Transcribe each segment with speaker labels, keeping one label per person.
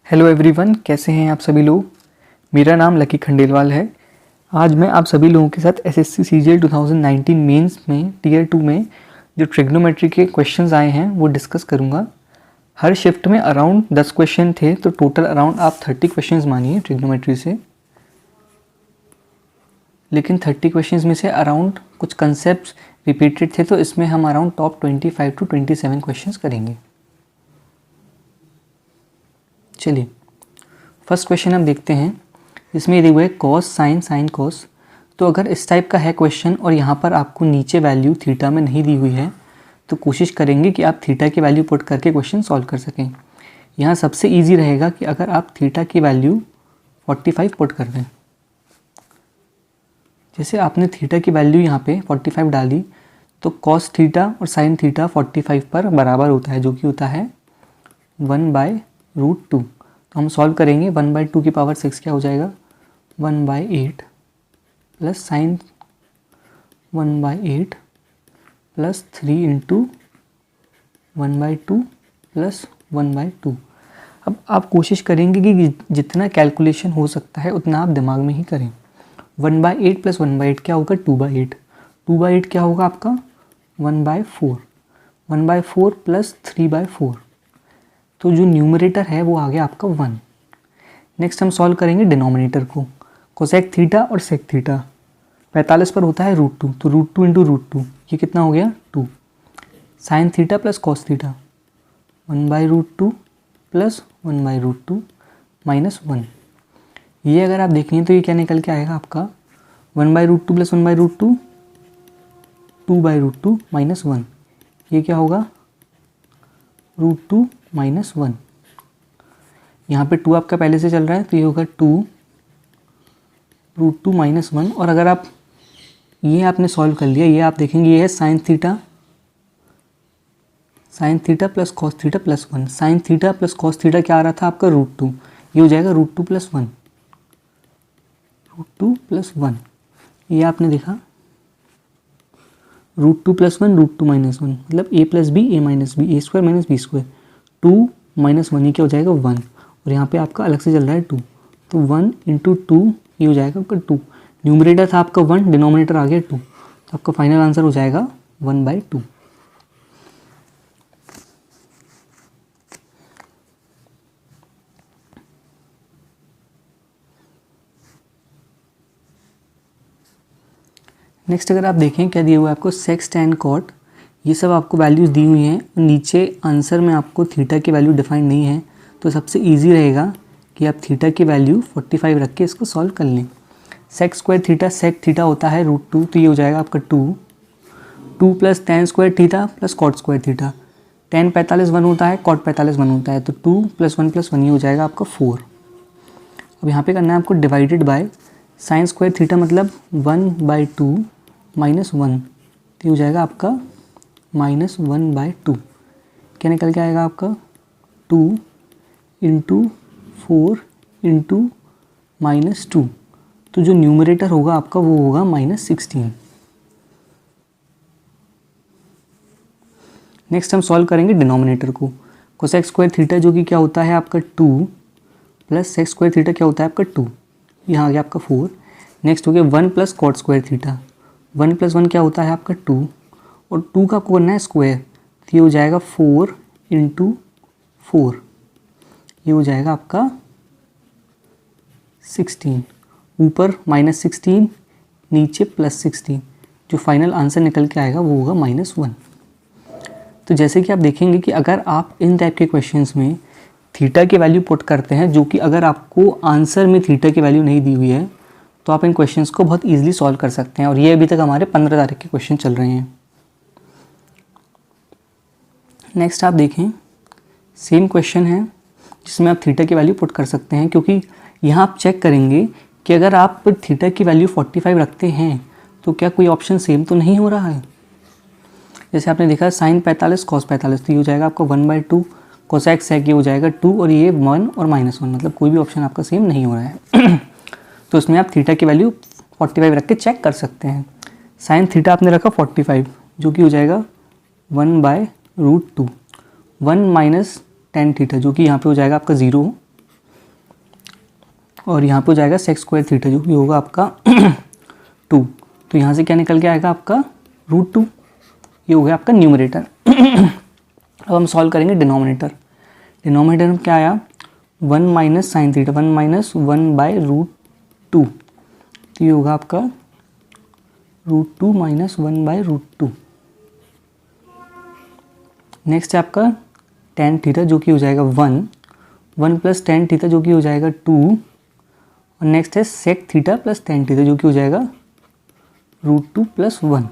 Speaker 1: Hello everyone, कैसे हैं आप सभी लोग। मेरा नाम लकी खंडेलवाल है। आज मैं आप सभी लोगों के साथ एसएससी सीजीएल 2019 मेंस में टीयर 2 में जो ट्रिग्नोमेट्री के क्वेश्चंस आए हैं वो डिस्कस करूंगा। हर शिफ्ट में अराउंड 10 क्वेश्चन थे, तो टोटल अराउंड आप 30 क्वेश्चंस मानिए ट्रिग्नोमेट्री से। लेकिन 30 क्वेश्चंस में से अराउंड कुछ कंसेप्ट रिपीटेड थे, तो इसमें हम अराउंड टॉप 25 टू 27 क्वेश्चंस करेंगे। चलिए फर्स्ट क्वेश्चन हम देखते हैं। इसमें ये हुआ है कॉस साइन साइन कॉस। तो अगर इस टाइप का है क्वेश्चन और यहाँ पर आपको नीचे वैल्यू थीटा में नहीं दी हुई है, तो कोशिश करेंगे कि आप थीटा की वैल्यू पुट करके क्वेश्चन सॉल्व कर सकें। यहाँ सबसे इजी रहेगा कि अगर आप थीटा की वैल्यू 45 पुट कर दें। जैसे आपने थीटा की वैल्यू यहाँ पे 45 डाली, तो कॉस थीटा और साइन थीटा 45 पर बराबर होता है, जो कि होता है 1/√2। तो हम सॉल्व करेंगे। 1/2 की पावर 6 क्या हो जाएगा, 1/8 plus sign 1/8 plus 3 into 1/2 plus 1/2। अब आप कोशिश करेंगे कि जितना कैलकुलेशन हो सकता है उतना आप दिमाग में ही करें। 1/8 प्लस 1/8 क्या होगा, 2/8। 2/8 क्या होगा आपका, 1/4। 1/4 प्लस 3/4। तो जो न्यूमरेटर है वो आ गया आपका 1। नेक्स्ट हम सॉल्व करेंगे डिनोमिनेटर को। कोसेक थीटा और सेक थीटा 45 पर होता है √2, तो √2 इंटू √2 ये कितना हो गया 2। Sign theta plus cos theta 1/√2 plus 1/√2 minus 1। ये अगर आप देखें तो ये क्या निकल के आएगा आपका 1/√2 प्लस 1/√2 2/√2 माइनस 1। ये क्या होगा √2 माइनस 1। यहाँ पे 2 आपका पहले से चल रहा है, तो ये होगा 2 √2 माइनस 1। और अगर आप ये आपने सॉल्व कर लिया, ये आप देखेंगे ये है sign theta plus cos theta plus 1। Sign theta plus cos theta क्या आ रहा था आपका √2, ये हो जाएगा √2 प्लस 1। √2 प्लस 1 ये आपने देखा, √2 प्लस 1 √2 माइनस 1 मतलब a plus b a minus b, a square minus b square. 2 minus 1 ये क्या हो जाएगा 1, और यहाँ पे आपका अलग से चल रहा है 2, तो 1 इंटू 2 ये हो जाएगा आपका 2। न्यूमरेटर था आपका 1, डिनोमिनेटर आ गया 2, तो आपका फाइनल आंसर हो जाएगा 1/2। नेक्स्ट अगर आप देखें क्या दिया हुआ है आपको, सेक्स टैन कॉट, ये सब आपको वैल्यूज़ दी हुई हैं। नीचे आंसर में आपको थीटा की वैल्यू डिफाइन नहीं है, तो सबसे इजी रहेगा कि आप थीटा की वैल्यू 45 रख के इसको सॉल्व कर लें। Sec square theta, sec theta होता है √2, तो ये हो जाएगा आपका 2 plus tan square theta plus cot square theta. Tan 45 1 होता है, कॉट 45 1 होता है, तो 2 प्लस 1 ये हो जाएगा आपका 4। अब यहाँ पे करना है आपको divided by sine square theta मतलब 1/2 माइनस 1, तो ये हो जाएगा आपका माइनस 1/2। क्या निकल के आएगा आपका 2 इंटू 4 इंटू माइनस 2। तो जो न्यूमरेटर होगा आपका वो होगा -16। नेक्स्ट हम सॉल्व करेंगे डिनोमिनेटर को। कोसेक स्क्वायर थीटा जो कि क्या होता है आपका 2 प्लस सेक स्क्वायर थीटा क्या होता है आपका 2, यहाँ आ गया आपका 4। नेक्स्ट हो गया 1 plus cot square theta. 1 plus 1 क्या होता है आपका 2, और 2 का आपको करना है स्क्वायर, तो ये हो जाएगा 4 इंटू 4, ये हो जाएगा आपका 16। ऊपर -16 नीचे +16, जो फाइनल आंसर निकल के आएगा वो होगा -1। तो जैसे कि आप देखेंगे कि अगर आप इन टाइप के क्वेश्चंस में थीटा की वैल्यू पुट करते हैं, जो कि अगर आपको आंसर में थीटा की वैल्यू नहीं दी हुई है, तो आप इन क्वेश्चंस को बहुत इजीली सॉल्व कर सकते हैं। और ये अभी तक हमारे 15 तारीख के क्वेश्चन चल रहे हैं। नेक्स्ट आप देखें, सेम क्वेश्चन है जिसमें आप थीटा की वैल्यू पुट कर सकते हैं, क्योंकि यहाँ आप चेक करेंगे कि अगर आप थीटा की वैल्यू 45 रखते हैं तो क्या कोई ऑप्शन सेम तो नहीं हो रहा है। जैसे आपने देखा साइन 45 कॉस 45, तो ये हो जाएगा आपका 1/2, कोसेक सेक ये हो जाएगा 2, और ये 1 और -1 मतलब कोई भी ऑप्शन आपका सेम नहीं हो रहा है। तो इसमें आप थीटा की वैल्यू 45 रख के चेक कर सकते हैं। साइन थीटा आपने रखा 45, जो कि हो जाएगा 1/√2, 1 माइनस टेन थीटा, जो कि यहाँ पे हो जाएगा आपका 0, और यहाँ पे हो जाएगा सेक स्क्वायर थीटा जो कि होगा आपका 2। तो यहाँ से क्या निकल के आएगा आपका √2। ये हो गया आपका न्यूमरेटर। अब हम सॉल्व करेंगे डिनोमिनेटर। डिनोमिनेटर में क्या आया 1 माइनस साइन थीटा, 1 माइनस 1/√2। तो ये होगा आपका √2 माइनस 1/√2। नेक्स्ट है आपका टेन थीटा जो कि हो जाएगा 1 प्लस टेन थीटा जो कि हो जाएगा 2। और नेक्स्ट है sec theta plus tan theta जो कि हो जाएगा √2 + 1।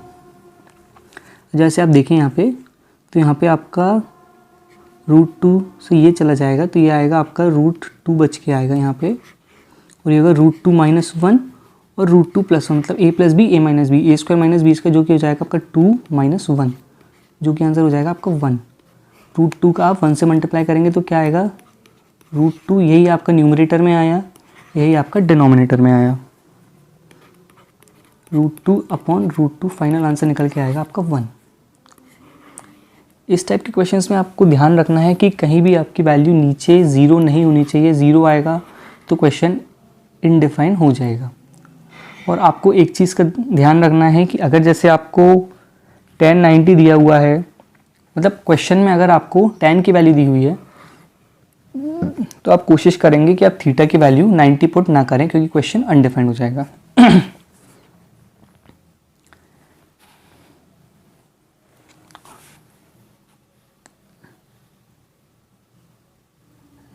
Speaker 1: जैसे आप देखें यहाँ पे, तो यहाँ पे आपका √2 से ये चला जाएगा तो ये आएगा आपका √2 बच के आएगा यहाँ पे। और ये होगा √2 - 1 और √2 + 1 मतलब a + b a - b, a² - b का जो कि हो जाएगा आपका 2 - 1 जो कि आंसर हो जाएगा आपका 1। √2 का आप 1 से मल्टीप्लाई करेंगे तो क्या आएगा √2। यही आपका न्यूमरेटर में आया, यही आपका डिनोमिनेटर में आया। √2/√2 फाइनल आंसर निकल के आएगा आपका 1। इस टाइप के क्वेश्चंस में आपको ध्यान रखना है कि कहीं भी आपकी वैल्यू नीचे 0 नहीं होनी चाहिए। 0 आएगा तो क्वेश्चन इनडिफाइन हो जाएगा। और आपको एक चीज़ का ध्यान रखना है कि अगर जैसे आपको 1090 दिया हुआ है, मतलब क्वेश्चन में अगर आपको 10 की वैल्यू दी हुई है तो आप कोशिश करेंगे कि आप थीटा की वैल्यू 90 पुट ना करें क्योंकि क्वेश्चन अनडिफाइंड हो जाएगा।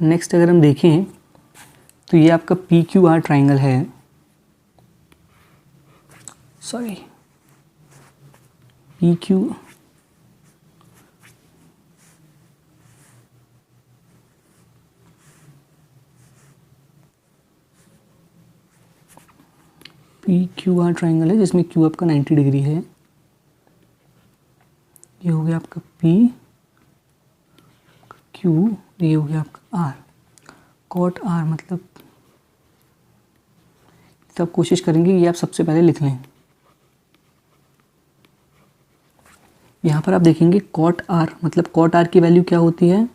Speaker 1: नेक्स्ट अगर हम देखें तो ये आपका PQR ट्राइंगल है, सॉरी PQR ट्राइंगल है जिसमें Q आपका 90 डिग्री है। ये हो गया आपका P Q, ये हो गया आपका R। कॉट R मतलब तब कोशिश करेंगे ये आप सबसे पहले लिख लें। यहाँ पर आप देखेंगे कॉट R मतलब कॉट R की वैल्यू क्या होती है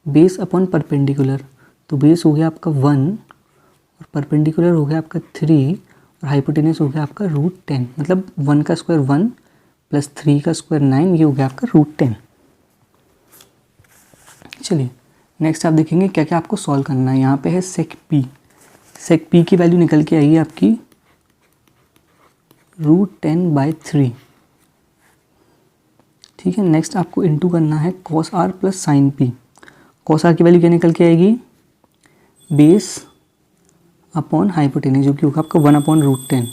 Speaker 1: बेस अपॉन परपेंडिकुलर। तो बेस हो गया आपका 1 और परपेंडिकुलर हो गया आपका 3 और हाइपोटेनस हो गया आपका √10 मतलब 1 का स्क्वायर 1 + 3 का स्क्वायर 9, ये हो गया आपका √10। चलिए नेक्स्ट आप देखेंगे क्या क्या आपको सॉल्व करना है। यहाँ पे है सेक P की वैल्यू निकल के आई है आपकी √10/3। ठीक है, नेक्स्ट आपको इनटू करना है cos R + sin P। cos R की वैल्यू क्या निकल के आएगी बेस अपॉन हाइपोटेनस जो कि होगा आपका 1/√10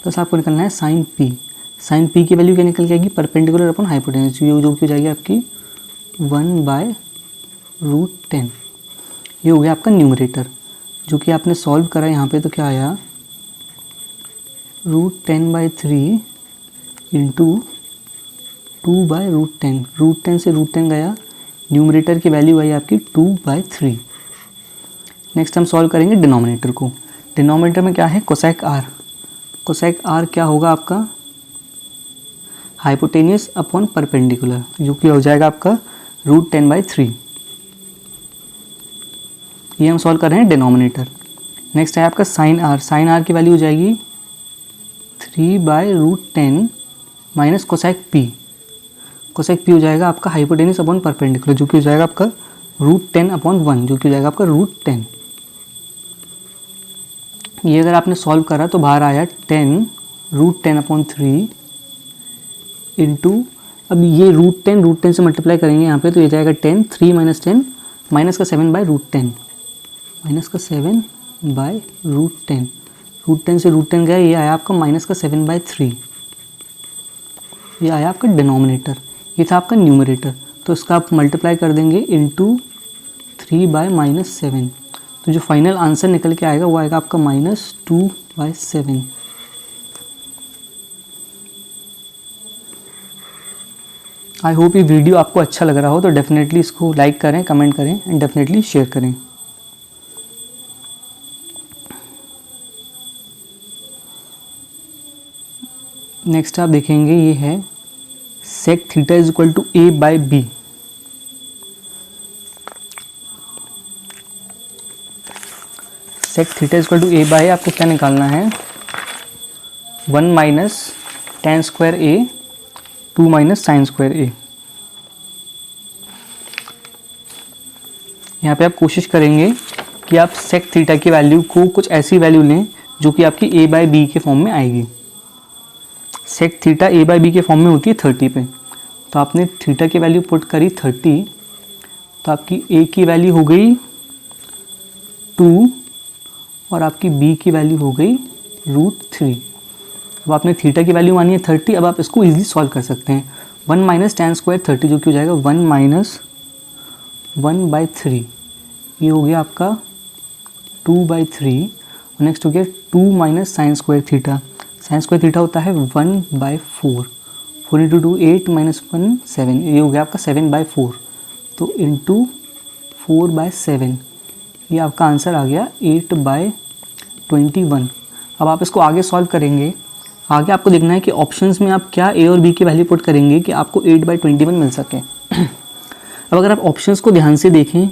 Speaker 1: प्लस आपको निकलना है sin P की वैल्यू क्या निकल के आएगी परपेंडिकुलर अपॉन हाइपोटेनस जो कि हो जाएगी आपकी 1/√10। ये हो गया आपका न्यूमरेटर जो कि आपने सॉल्व करा यहाँ पे। तो क्या आया √10/3 इंटू 2/√10। √10 से √10 गया, न्यूमरेटर की वैल्यू आई आपकी 2/3। नेक्स्ट हम सॉल्व करेंगे डिनोमिनेटर को। डिनोमिनेटर में क्या है कोसेक R। कोसेक R क्या होगा आपका हाइपोटेनियस अपॉन परपेंडिकुलर जो कि हो जाएगा आपका √10/3। ये हम सॉल्व कर रहे हैं डिनोमिनेटर। नेक्स्ट है आपका साइन R। साइन R की वैल्यू हो जाएगी 3/√10 minus cosec P। Cosec P हो जाएगा आपका हाइपोटेनस अपॉन परपेंडिकुलर जो कि हो जाएगा आपका √10/1 जो कि हो जाएगा आपका √10। ये अगर आपने सॉल्व करा तो बाहर आया 10 √10/3 इंटू, अब ये √10 से मल्टीप्लाई करेंगे यहाँ पे तो ये जाएगा 10, 3 - 10 माइनस का 7/√10 माइनस का 7/√10। √10 से √10 गया, ये आया आपका माइनस का 7/3। ये आया आपका डिनोमिनेटर, ये था आपका न्यूमरेटर। तो इसका आप मल्टीप्लाई कर देंगे इंटू 3/-7। तो जो फाइनल आंसर निकल के आएगा वो आएगा आपका -2/7। आई होप ये वीडियो आपको अच्छा लग रहा हो तो डेफिनेटली इसको लाइक करें, कमेंट करें एंड डेफिनेटली शेयर करें। नेक्स्ट आप देखेंगे ये है sec theta is equal to A/B। Sec theta equal to a by आपको क्या निकालना है, 1 minus tan square a 2 minus sine square a. यहाँ पे आप कोशिश करेंगे कि आप सेक थीटा की वैल्यू को कुछ ऐसी वैल्यू लें जो कि आपकी ए बाय बी के फॉर्म में आएगी। सेक थीटा ए बाय बी के फॉर्म में होती है 30 पे, तो आपने थीटा की वैल्यू पुट करी 30, तो आपकी ए की वैल्यू हो गई 2 और आपकी बी की वैल्यू हो गई √3। अब आपने थीटा की वैल्यू मानी है 30, अब आप इसको ईजिली सॉल्व कर सकते हैं। 1 माइनस टेन स्क्वायर 30 जो कि हो जाएगा 1 माइनस 1/3, ये हो गया आपका 2/3। और नेक्स्ट हो गया 2 minus sine square theta, sign square theta होता है 1/4, 4 इंटू 2 8 माइनस 1 7, ये हो गया आपका 7/4, तो इंटू 4/7, ये आपका आंसर आ गया 8/21। अब आप इसको आगे सॉल्व करेंगे, आगे आपको देखना है कि ऑप्शंस में आप क्या ए और बी की वैल्यू पुट करेंगे कि आपको 8/21 मिल सके। अब अगर आप ऑप्शंस को ध्यान से देखें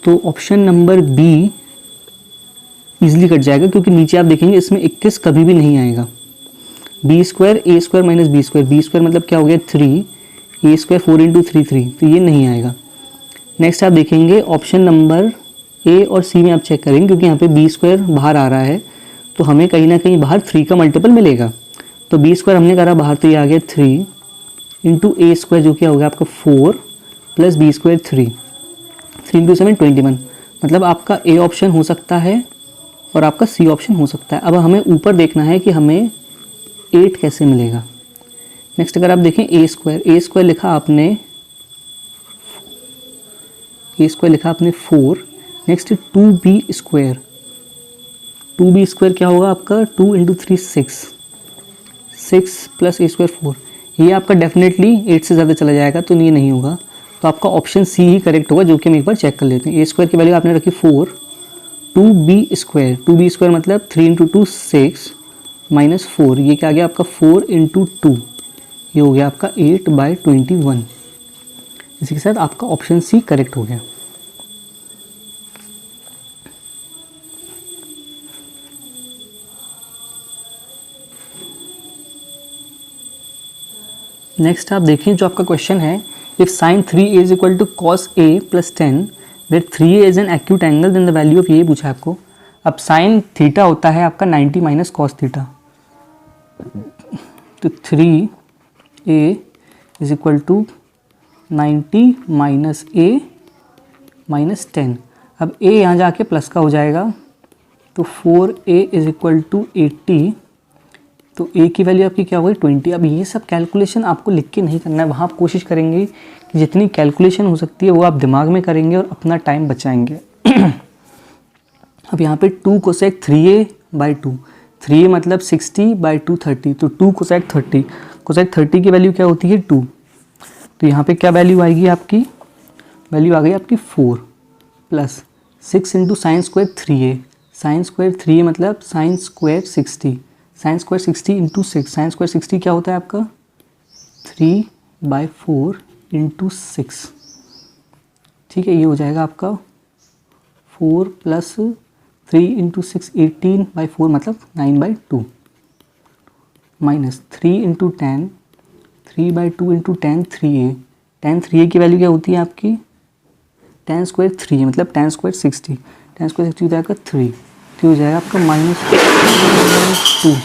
Speaker 1: तो option number be easily cut जाएगा, क्योंकि नीचे आप देखेंगे इसमें 21 कभी भी नहीं आएगा। बी स्क्वायर ए स्क्वायर माइनस बी स्क्वायर मतलब क्या हो गया 3, ए स्क्वायर 4 इंटू 3, तो ये नहीं आएगा। नेक्स्ट आप देखेंगे ऑप्शन नंबर ए और सी में आप चेक करेंगे, क्योंकि यहाँ पे बी स्क्वायर बाहर आ रहा है तो हमें कहीं ना कहीं बाहर 3 का मल्टीपल मिलेगा। तो बी स्क्वायर हमने करा बाहर, तो ये आ गया 3 इंटू ए स्क्वायर जो क्या होगा आपका 4 प्लस बी स्क्वायर 3 इंटू 7 21, मतलब आपका ए ऑप्शन हो सकता है और आपका सी ऑप्शन हो सकता है। अब हमें ऊपर देखना है कि हमें 8 कैसे मिलेगा। नेक्स्ट अगर आप देखें ए स्क्वायर लिखा आपने 4, नेक्स्ट 2b स्क्वायर क्या होगा आपका 2 इंटू 3 6 प्लस ए स्क्वायर 4, ये आपका डेफिनेटली 8 से ज़्यादा चला जाएगा, तो ये नहीं होगा, तो आपका ऑप्शन सी ही करेक्ट होगा, जो कि हम एक बार चेक कर लेते हैं। ए स्क्वायर की वैल्यू आपने रखी 4, 2b स्क्वायर मतलब 3 इंटू 2 6 माइनस 4, ये क्या आ गया आपका 4 इंटू 2, ये हो गया आपका 8/21। इसी के साथ आपका ऑप्शन सी करेक्ट हो गया। नेक्स्ट आप देखिए जो आपका क्वेश्चन है, if sin 3a is equal to cos a plus 10 where 3a is an acute angle then the value of ये पूछा है आपको। अब साइन थीटा होता है आपका 90 माइनस कॉस थीटा, तो 3a is equal to 90 minus a minus 10। अब a यहाँ जाके प्लस का हो जाएगा, तो 4a इज इक्वल टू 80, तो a की वैल्यू आपकी क्या होगी 20। अब ये सब कैलकुलेशन आपको लिख के नहीं करना है, वहाँ आप कोशिश करेंगे कि जितनी कैलकुलेशन हो सकती है वो आप दिमाग में करेंगे और अपना टाइम बचाएंगे। अब यहाँ पे 2 कोसेक 3a/2, 3a मतलब 60/2 30, तो 2 कोसेक 30 की वैल्यू क्या होती है 2, तो यहाँ पे क्या वैल्यू आएगी आपकी, वैल्यू आ गई आपकी 4 plus 6 into sine square 3a मतलब sine square 60 into 6, sine square 60 क्या होता है आपका 3/4 इंटू 6, ठीक है, ये हो जाएगा आपका 4 प्लस 3 इंटू 6 18/4 मतलब 9/2 माइनस 3 इंटू 10 3/2 इंटू 10 3a की वैल्यू क्या होती है आपकी 10 स्क्वायर 3 मतलब 10 स्क्वायर 60 हो जाएगा 3, तो हो जाएगा आपका -2।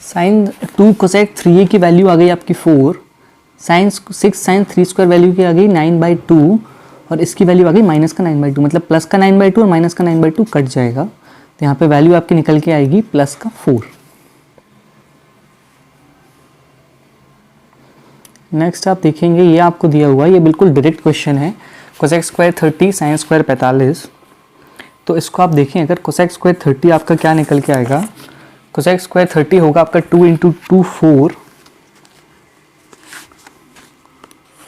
Speaker 1: साइन 2 कोसेक 3a की वैल्यू आ गई आपकी 4, साइन 6 साइन 3 स्क्वायर वैल्यू की आ गई 9/2 और इसकी वैल्यू आ गई माइनस का 9/2, मतलब प्लस का 9/2 और माइनस का 9/2 कट जाएगा, तो यहाँ पे वैल्यू आपकी निकल के आएगी प्लस का 4। नेक्स्ट आप देखेंगे ये आपको दिया हुआ है, ये बिल्कुल डायरेक्ट क्वेश्चन है, कोसेक स्क्वायर 30 साइन स्क्वायर 45, तो इसको आप देखें अगर कोसेक स्क्वायर 30 आपका क्या निकल के आएगा, कोसेक स्क्वायर 30 होगा आपका 2 इंटू 2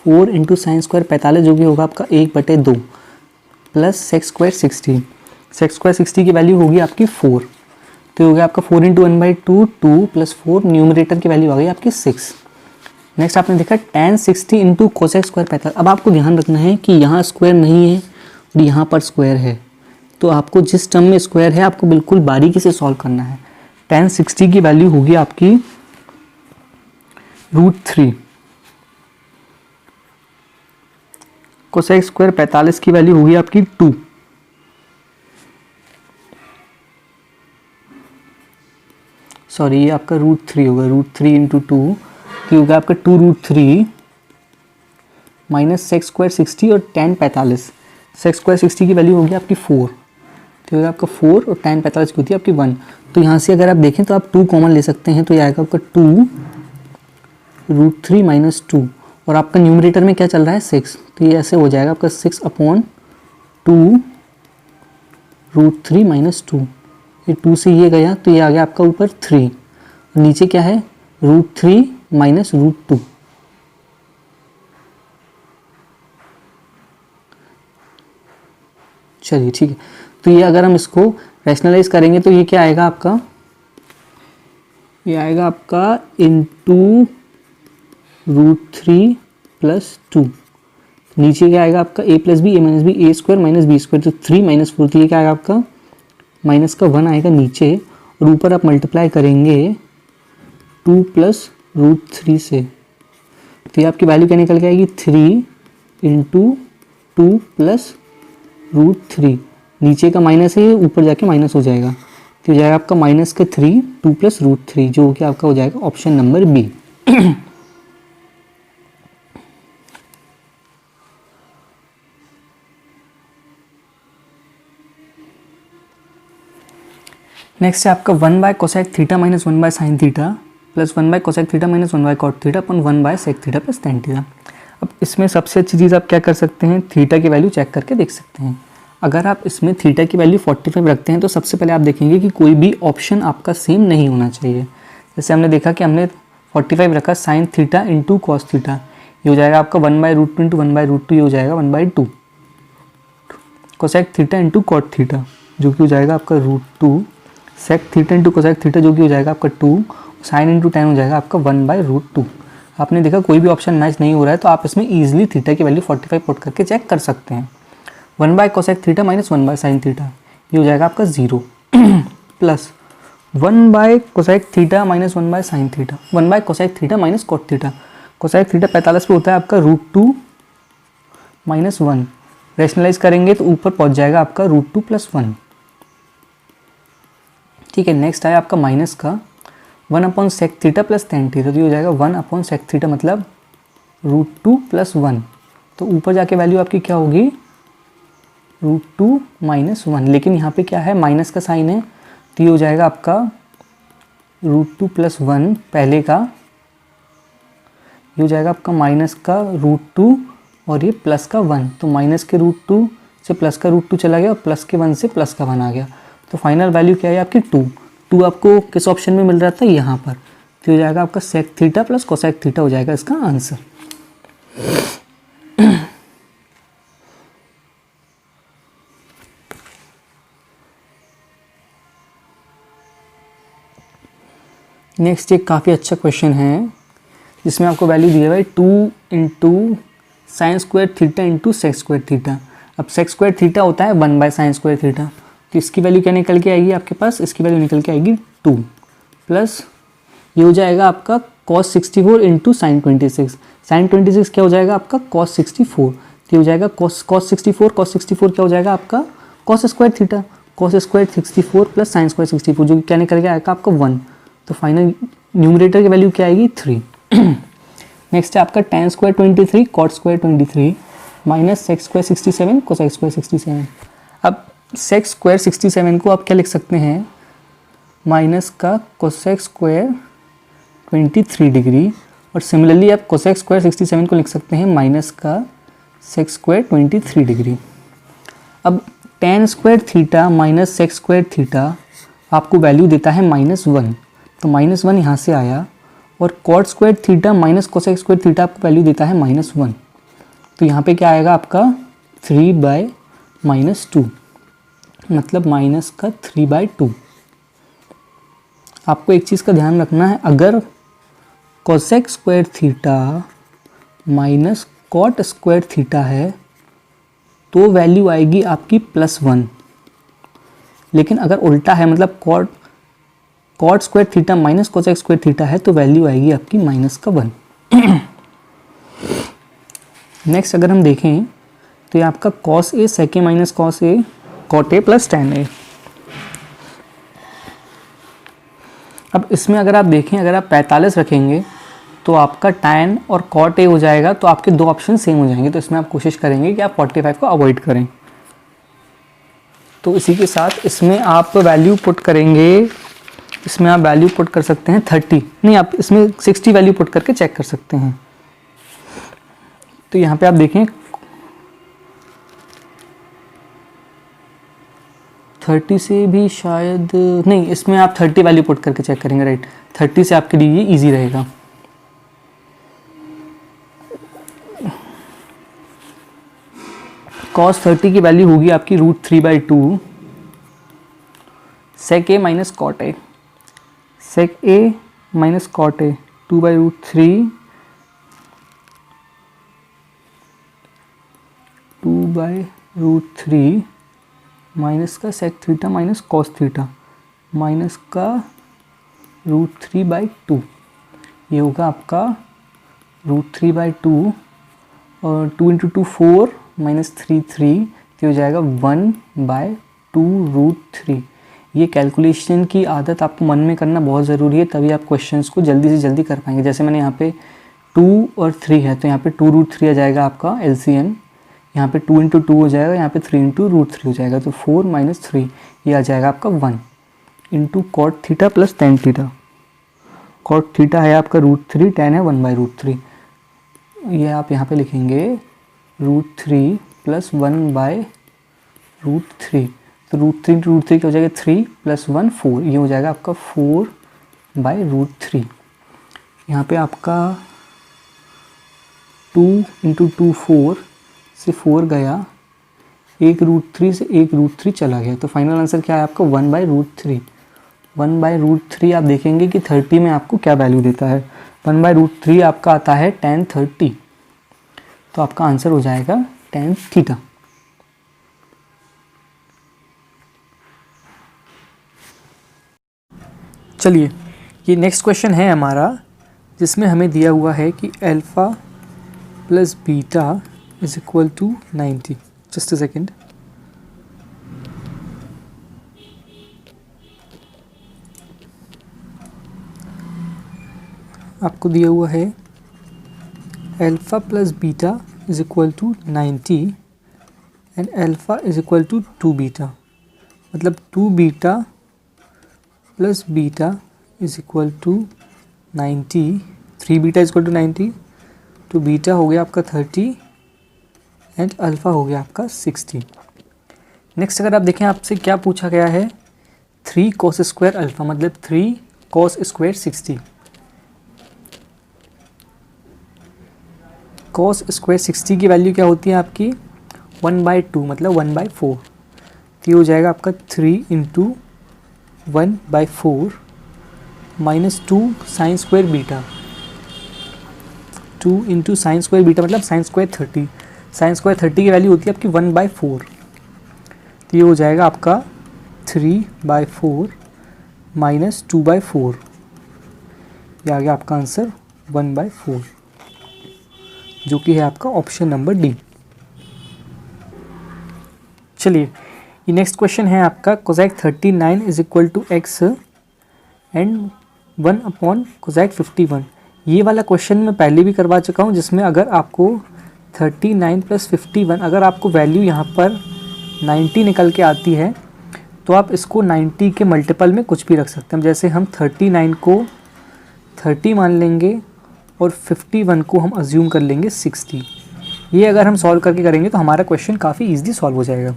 Speaker 1: 4 इंटू साइन स्क्वायर 45 जो कि होगा आपका 1/2 प्लस सेक्स स्क्वायर 60 की वैल्यू होगी आपकी 4, तो हो गया आपका 4 इंटू 1/2 2 प्लस 4, न्यूमरेटर की वैल्यू आ गई आपकी 6, नेक्स्ट आपने देखा tan 60 इंटू कोसेक स्क्वायर 45। अब आपको ध्यान रखना है कि यहाँ स्क्वायर नहीं है और यहाँ पर स्क्वायर है, तो आपको जिस टर्म में स्क्वायर है आपको बिल्कुल बारीकी से सॉल्व करना है। tan 60 की वैल्यू होगी आपकी √3, कोसेक स्क्वायर 45 की वैल्यू होगी आपकी 2, सॉरी ये आपका √3 होगा, √3 इंटू 2 की होगा आपका 2√3 माइनस सेक स्क्वायर 60 और tan 45। सेक स्क्वायर 60 की वैल्यू होगी आपकी 4, तो होगा आपका 4 और tan 45 की होती है आपकी 1। तो यहाँ से अगर आप देखें तो आप 2 कॉमन ले सकते हैं, तो ये आएगा आपका 2√3 माइनस 2, और आपका न्यूमरेटर में क्या चल रहा है 6, तो ये ऐसे हो जाएगा आपका 6/2√3 माइनस 2। ये 2 से ये गया तो ये आ गया आपका ऊपर 3, और नीचे क्या है √3 माइनस √2। चलिए ठीक है, तो ये अगर हम इसको रैशनलाइज करेंगे तो ये क्या आएगा आपका, ये आएगा आपका इंटू √3 प्लस 2, नीचे क्या आएगा आपका a plus b, a minus b, a square minus b square, तो 3 माइनस 4, तो ये क्या आएगा आपका माइनस का 1 आएगा नीचे, और ऊपर आप मल्टीप्लाई करेंगे 2 प्लस √3 से, तो ये आपकी वैल्यू क्या निकल के आएगी 3 इंटू 2 प्लस √3, नीचे का माइनस है ऊपर जाके माइनस हो जाएगा, तो हो जाएगा आपका माइनस का 3 2 प्लस √3, जो कि आपका हो जाएगा ऑप्शन नंबर बी। नेक्स्ट है आपका 1 by cosec theta minus 1 by sine theta plus 1 by cosec theta minus 1 by cot theta upon 1 by sec theta plus tan theta. अब इसमें सबसे अच्छी चीज़ आप क्या कर सकते हैं, थीटा की वैल्यू चेक करके देख सकते हैं। अगर आप इसमें थीटा की वैल्यू 45 रखते हैं तो सबसे पहले आप देखेंगे कि कोई भी ऑप्शन आपका सेम नहीं होना चाहिए। जैसे हमने देखा कि हमने 45 रखा sine theta into cos theta, ये हो जाएगा आपका 1/√2 इंटू 1/√2, ये हो जाएगा 1/2। Cosec theta into cot theta जो कि हो जाएगा आपका √2, sec theta into cosec theta जो कि हो जाएगा आपका 2, साइन इंटू tan हो जाएगा आपका 1/√2। आपने देखा कोई भी ऑप्शन मैच नहीं हो रहा है तो आप इसमें ईजिली थीटा की वैल्यू 45 पुट करके चेक कर सकते हैं। 1 by cosec theta minus 1 by sine theta, ये हो जाएगा आपका 0 plus 1 by cosec theta minus 1 by sine theta, 1 by cosec theta minus cot theta. Cosec theta 45 पे होता है आपका √2 माइनस 1, रैशनलाइज करेंगे तो ऊपर पहुंच जाएगा आपका √2 प्लस 1। ठीक है, नेक्स्ट आया आपका माइनस का 1 sec theta plus tan theta, तो ये हो जाएगा 1 सेक थीटा मतलब √2 प्लस 1, तो ऊपर जाके वैल्यू आपकी क्या होगी √2 माइनस 1, लेकिन यहाँ पे क्या है माइनस का साइन है, तो ये हो जाएगा आपका √2 प्लस 1 पहले का, ये हो जाएगा आपका माइनस का √2 और ये प्लस का 1, तो माइनस के √2 से प्लस का √2 चला गया और प्लस के 1 से प्लस का 1 आ गया, तो फाइनल वैल्यू क्या है आपकी 2 आपको किस ऑप्शन में मिल रहा था यहाँ पर, तो हो जाएगा आपका sec theta plus cosec theta हो जाएगा इसका आंसर। नेक्स्ट एक काफ़ी अच्छा क्वेश्चन है जिसमें आपको वैल्यू दिया हुआ है 2 into sine square theta into sec square theta. अब सेक स्क्वायर थीटा होता है 1 बाय साइन स्क्वायर थीटा, तो इसकी वैल्यू क्या निकल के आएगी आपके पास, इसकी वैल्यू निकल के आएगी 2 प्लस ये हो जाएगा आपका cos 64 इंटू साइन 26। साइन 26 क्या हो जाएगा आपका cos 64, तो ये हो जाएगा cos 64 क्या हो जाएगा आपका cos square theta, cos square 64 plus sine square 64 जो कि क्या निकल के आएगा आपका 1, तो फाइनल न्यूमरेटर की वैल्यू क्या आएगी 3। नेक्स्ट है आपका tan square 23 cot square 23 minus sec square 67 cosec square 67। अब सेक स्क्वायर 67 को आप क्या लिख सकते हैं, माइनस का कोसेक स्क्वायर 23 डिग्री, और सिमिलरली आप कोसेक स्क्वायर 67 को लिख सकते हैं माइनस का सेक स्क्वायर 23 डिग्री। अब tan square theta minus sec square theta आपको वैल्यू देता है -1, तो -1 यहाँ से आया, और cot square theta minus cosec square theta आपको वैल्यू देता है -1, तो यहाँ पे क्या आएगा आपका 3/-2 मतलब माइनस का 3/2। आपको एक चीज़ का ध्यान रखना है, अगर cosec square theta minus cot square theta है तो वैल्यू आएगी आपकी +1। लेकिन अगर उल्टा है, मतलब cot square theta minus cosec square theta है तो वैल्यू आएगी आपकी -1। नेक्स्ट अगर हम देखें तो ये आपका cos A sec A minus cos A cot A plus tan A. अब इसमें अगर आप देखें, अगर आप 45 रखेंगे तो आपका tan और cot a हो जाएगा, तो आपके दो ऑप्शन सेम हो जाएंगे। तो इसमें आप कोशिश करेंगे कि आप 45 को अवॉइड करें। तो इसी के साथ इसमें आप वैल्यू पुट करेंगे, इसमें आप वैल्यू पुट कर सकते हैं 30, नहीं आप इसमें 60 वैल्यू पुट करके चेक कर सकते हैं। तो यहाँ पे आप देखें 30 से भी शायद नहीं, इसमें आप 30 वैल्यू पुट करके चेक करेंगे, राइट। 30 से आपके लिए ये ईजी रहेगा। cos 30 की वैल्यू होगी आपकी √3/2 sec a minus cot A, sec a minus cot A 2/√3 minus का sec theta minus cos theta minus का √3/2, ये होगा आपका √3/2 और 2 × 2 4 -3 तो हो जाएगा 1/2√3। ये कैलकुलेशन की आदत आपको मन में करना बहुत ज़रूरी है, तभी आप क्वेश्चंस को जल्दी से जल्दी कर पाएंगे। जैसे मैंने यहाँ पे 2 और 3 है तो यहाँ पे 2√3 आ जाएगा आपका LCM, यहाँ पे 2 × 2 हो जाएगा, यहाँ पे 3 × √3 हो जाएगा, तो 4 - 3 ये आ जाएगा आपका 1 × cot theta plus tan theta. cot theta है आपका √3, tan है 1/√3। ये आप यहाँ पे लिखेंगे √3 + 1/√3, तो √3 × √3 क्या हो जाएगा 3 + 1 4, ये हो जाएगा आपका 4/√3। यहाँ पे आपका 2 × 2 4 से 4 गया, 1 √3 से 1 √3 चला गया, तो फाइनल आंसर क्या है आपका 1/√3। 1/√3 आप देखेंगे कि 30 में आपको क्या वैल्यू देता है। 1/√3 आपका आता है tan 30, तो आपका आंसर हो जाएगा tan थीटा। चलिए ये नेक्स्ट क्वेश्चन है हमारा, जिसमें हमें दिया हुआ है कि alpha + beta = 90। Just a second. आपको दिया हुआ है alpha + beta = 90 and alpha = 2 beta, मतलब 2 बीटा + बीटा = 90, 3 बीटा = 90, तो बीटा हो गया आपका 30 एंड अल्फ़ा हो गया आपका 60। नेक्स्ट अगर आप देखें आपसे क्या पूछा गया है, 3 cos स्क्वायर अल्फ़ा, मतलब 3 cos स्क्वायर 60। cos स्क्वायर 60 की वैल्यू क्या होती है आपकी 1/2, मतलब 1/4, तो ये हो जाएगा आपका 3 × 1/4 -2 sin square beta, 2 × sin square beta मतलब sin स्क्वायर 30। sin स्क्वायर 30 की वैल्यू होती है आपकी 1/4, तो ये हो जाएगा आपका 3/4 -2/4, ये आ गया आपका आंसर 1/4, जो कि है आपका ऑप्शन नंबर डी। चलिए ये नेक्स्ट क्वेश्चन है आपका कोसेक 39 = x एंड 1/कोसेक 51। ये वाला क्वेश्चन मैं पहले भी करवा चुका हूँ, जिसमें अगर आपको 39 + 51 अगर आपको वैल्यू यहाँ पर 90 निकल के आती है तो आप इसको 90 के मल्टीपल में कुछ भी रख सकते हैं। जैसे हम 39 को 30 मान लेंगे और 51 को हम अज्यूम कर लेंगे 60। ये अगर हम सॉल्व करके करेंगे तो हमारा क्वेश्चन काफ़ी ईजिली सॉल्व हो जाएगा।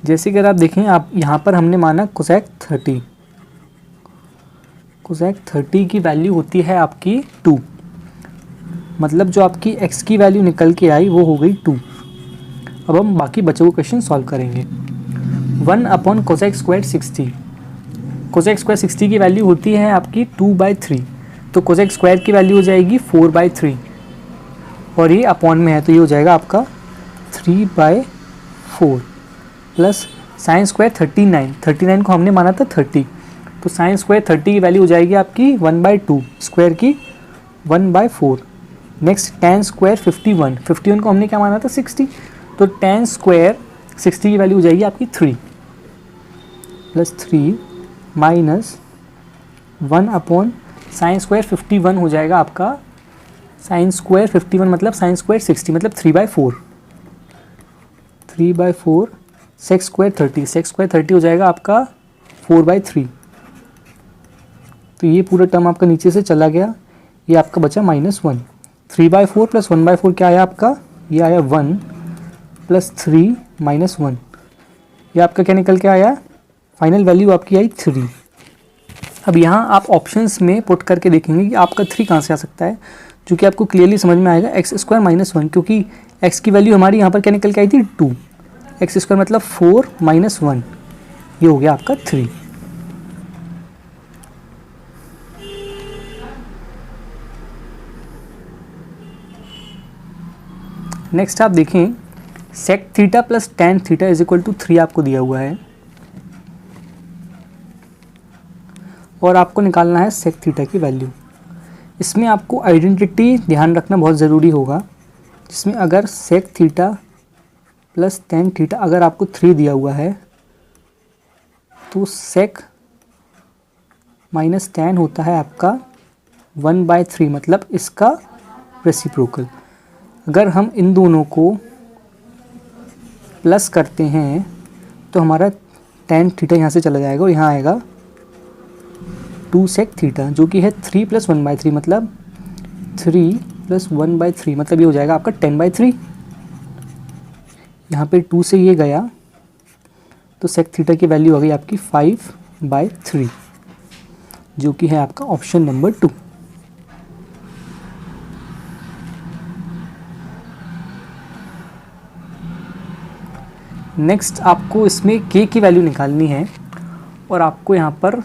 Speaker 1: जैसे कि अगर आप देखें, आप यहाँ पर हमने माना कोसेक 30 की वैल्यू होती है आपकी 2, मतलब जो आपकी x की वैल्यू निकल के आई वो हो गई 2। अब हम बाकी बचे हुए क्वेश्चन सॉल्व करेंगे। 1/कोसेक स्क्वायर 60, कोसेक स्क्वायर 60 की वैल्यू होती है आपकी 2/3, तो कोसेक स्क्वायर की वैल्यू हो जाएगी 4/3 और ये अपॉन में है तो ये हो जाएगा आपका 3/4 प्लस साइन स्क्वायर 39 को हमने माना था 30, तो साइन स्क्वायर 30 की वैल्यू हो जाएगी आपकी 1/2, स्क्वायर की 1/4। नेक्स्ट टेन स्क्वायर 51 को हमने क्या माना था 60, तो टेन स्क्वायर 60 की वैल्यू हो जाएगी आपकी 3 plus 3 minus 1 upon sine square 51 हो जाएगा आपका, साइन स्क्वायर 51 मतलब साइन स्क्वायर 60 मतलब 3/4 सेक स्क्वायर 30 हो जाएगा आपका 4/3, तो ये पूरा टर्म आपका नीचे से चला गया, ये आपका बचा -1। 3/4 प्लस 1/4 क्या आया आपका, ये आया 1 प्लस 3 माइनस 1, ये आपका क्या निकल के आया, फाइनल वैल्यू आपकी आई 3। अब यहाँ आप ऑप्शंस में पुट करके देखेंगे कि आपका 3 कहाँ से आ सकता है, जो कि आपको क्लियरली समझ में आएगा एक्स स्क्वायर -1, क्योंकि x की वैल्यू हमारी यहाँ पर क्या निकल के आई थी 2, एक्स स्क्वायर मतलब 4 माइनस 1, ये हो गया आपका 3। नेक्स्ट आप देखें sec theta plus tan theta is equal to 3 आपको दिया हुआ है और आपको निकालना है सेक थीटा की वैल्यू। इसमें आपको आइडेंटिटी ध्यान रखना बहुत ज़रूरी होगा, जिसमें अगर sec theta plus tan theta अगर आपको 3 दिया हुआ है तो सेक माइनस टेन होता है आपका 1/3 मतलब इसका रेसिप्रोकल। अगर हम इन दोनों को प्लस करते हैं तो हमारा टेन थीटा यहाँ से चला जाएगा और यहाँ आएगा 2 सेक थीटा, जो कि है 3 + 1/3 मतलब 3 + 1/3 मतलब ये हो जाएगा आपका 10/3। यहाँ पे 2 से ये गया तो सेक थीटा की वैल्यू आ गई आपकी 5/3, जो कि है आपका ऑप्शन नंबर 2। नेक्स्ट आपको इसमें k की वैल्यू निकालनी है और आपको यहाँ पर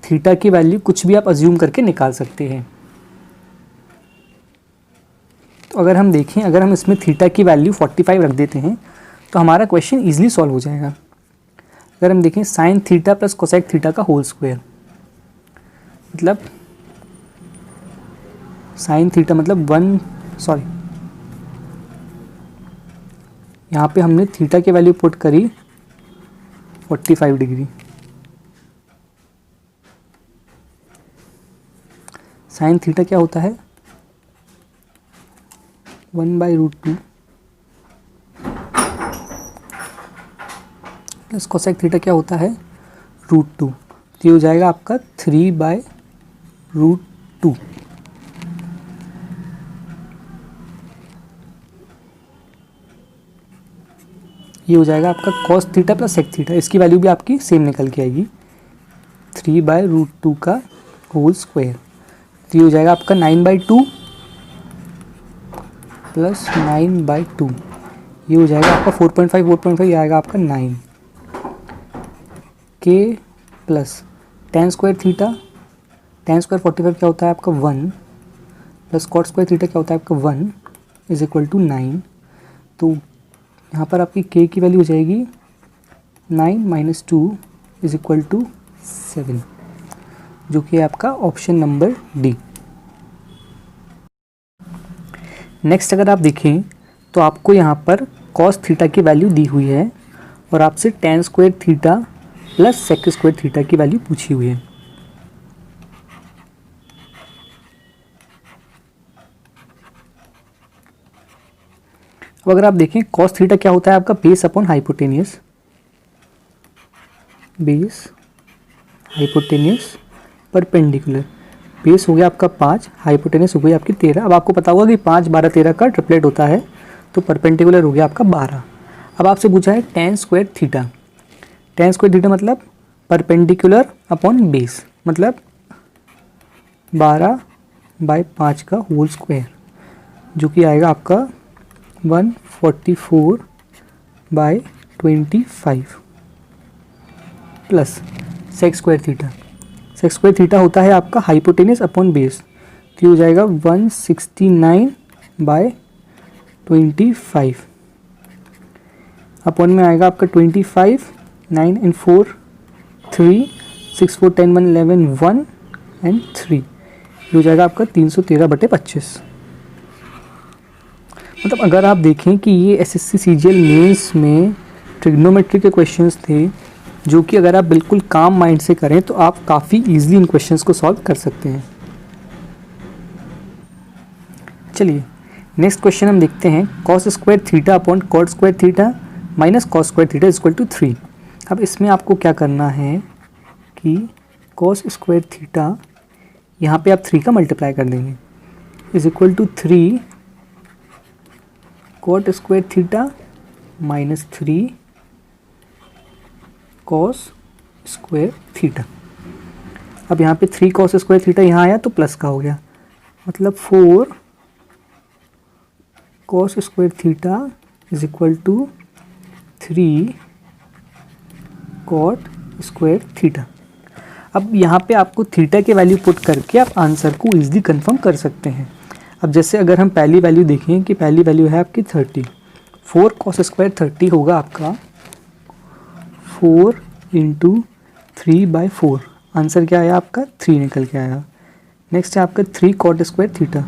Speaker 1: थीटा की वैल्यू कुछ भी आप अज्यूम करके निकाल सकते हैं। तो अगर हम देखें, अगर हम इसमें थीटा की वैल्यू 45 रख देते हैं तो हमारा क्वेश्चन ईजिली सॉल्व हो जाएगा। अगर हम देखें sign theta plus cosec theta का होल स्क्वायर, मतलब साइन थीटा मतलब यहाँ पे हमने थीटा की वैल्यू पुट करी 45 डिग्री, साइन थीटा क्या होता है 1/√2 प्लस कोसेक थीटा क्या होता है √2, तो ये हो जाएगा आपका 3/√2। ये हो जाएगा आपका cos theta plus sec theta, इसकी वैल्यू भी आपकी सेम निकल के आएगी 3/√2 का होल स्क्वायर, तो ये हो जाएगा आपका 9/2 प्लस 9/2, ये हो जाएगा आपका 4.5 ये आएगा आपका 9 के plus ten square theta, ten square 45 क्या होता है आपका 1 प्लस कॉट स्क्वायर थीटा क्या होता है आपका 1 इज इक्वल टू 9, तो यहाँ पर आपकी k की वैल्यू हो जाएगी 9 - 2 इज इक्वल टू 7, जो कि है आपका ऑप्शन नंबर डी। नेक्स्ट अगर आप देखें तो आपको यहाँ पर कॉस थीटा की वैल्यू दी हुई है और आपसे tan square theta plus sec square theta की वैल्यू पूछी हुई है। अब अगर आप देखें कॉस थीटा क्या होता है आपका base upon hypotenuse, base hypotenuse perpendicular, base हो गया आपका 5, हाइपोटेनियस हो गई आपकी 13। अब आपको पता होगा कि 5, 12, 13 का ट्रिपलेट होता है, तो परपेंडिकुलर हो गया आपका 12। अब आपसे पूछा है ten square theta, ten square theta मतलब परपेंडिकुलर अपॉन बेस मतलब 12/5 का होल स्क्वायर, जो कि आएगा आपका 144/25 plus sec square theta. Sec square theta होता है आपका हाइपोटेनियस अपॉन बेस, तो ये हो जाएगा 169/25 अपॉन में आएगा आपका 25, 9 and 4 3, 6 4 10 1 11 1 and 3, ये हो जाएगा आपका 313/25। मतलब अगर आप देखें कि ये एसएससी सीजीएल मेंस में ट्रिग्नोमेट्री के क्वेश्चंस थे, जो कि अगर आप बिल्कुल काम माइंड से करें तो आप काफ़ी इजीली इन क्वेश्चंस को सॉल्व कर सकते हैं। चलिए नेक्स्ट क्वेश्चन हम देखते हैं। Cos square theta upon cot square theta minus cos square theta is equal to 3। अब इसमें आपको क्या करना है कि कॉस स्क्वायर थीटा यहाँ पे आप 3 का मल्टीप्लाई कर देंगे is equal to 3 cot square theta minus 3 cos square theta. अब यहाँ पे 3 कॉस स्क्वायर थीटा यहाँ आया तो प्लस का हो गया, मतलब 4 cos square theta is equal to 3 cot square theta. अब यहाँ पे आपको थीटा के वैल्यू पुट करके आप आंसर को इजीली कंफर्म कर सकते हैं। अब जैसे अगर हम पहली वैल्यू देखें कि पहली वैल्यू है आपकी 30, 4 कॉस स्क्वायर 30 होगा आपका 4 इंटू 3/4, आंसर क्या आया आपका 3 निकल के आया। नेक्स्ट है आपका 3 cot square theta,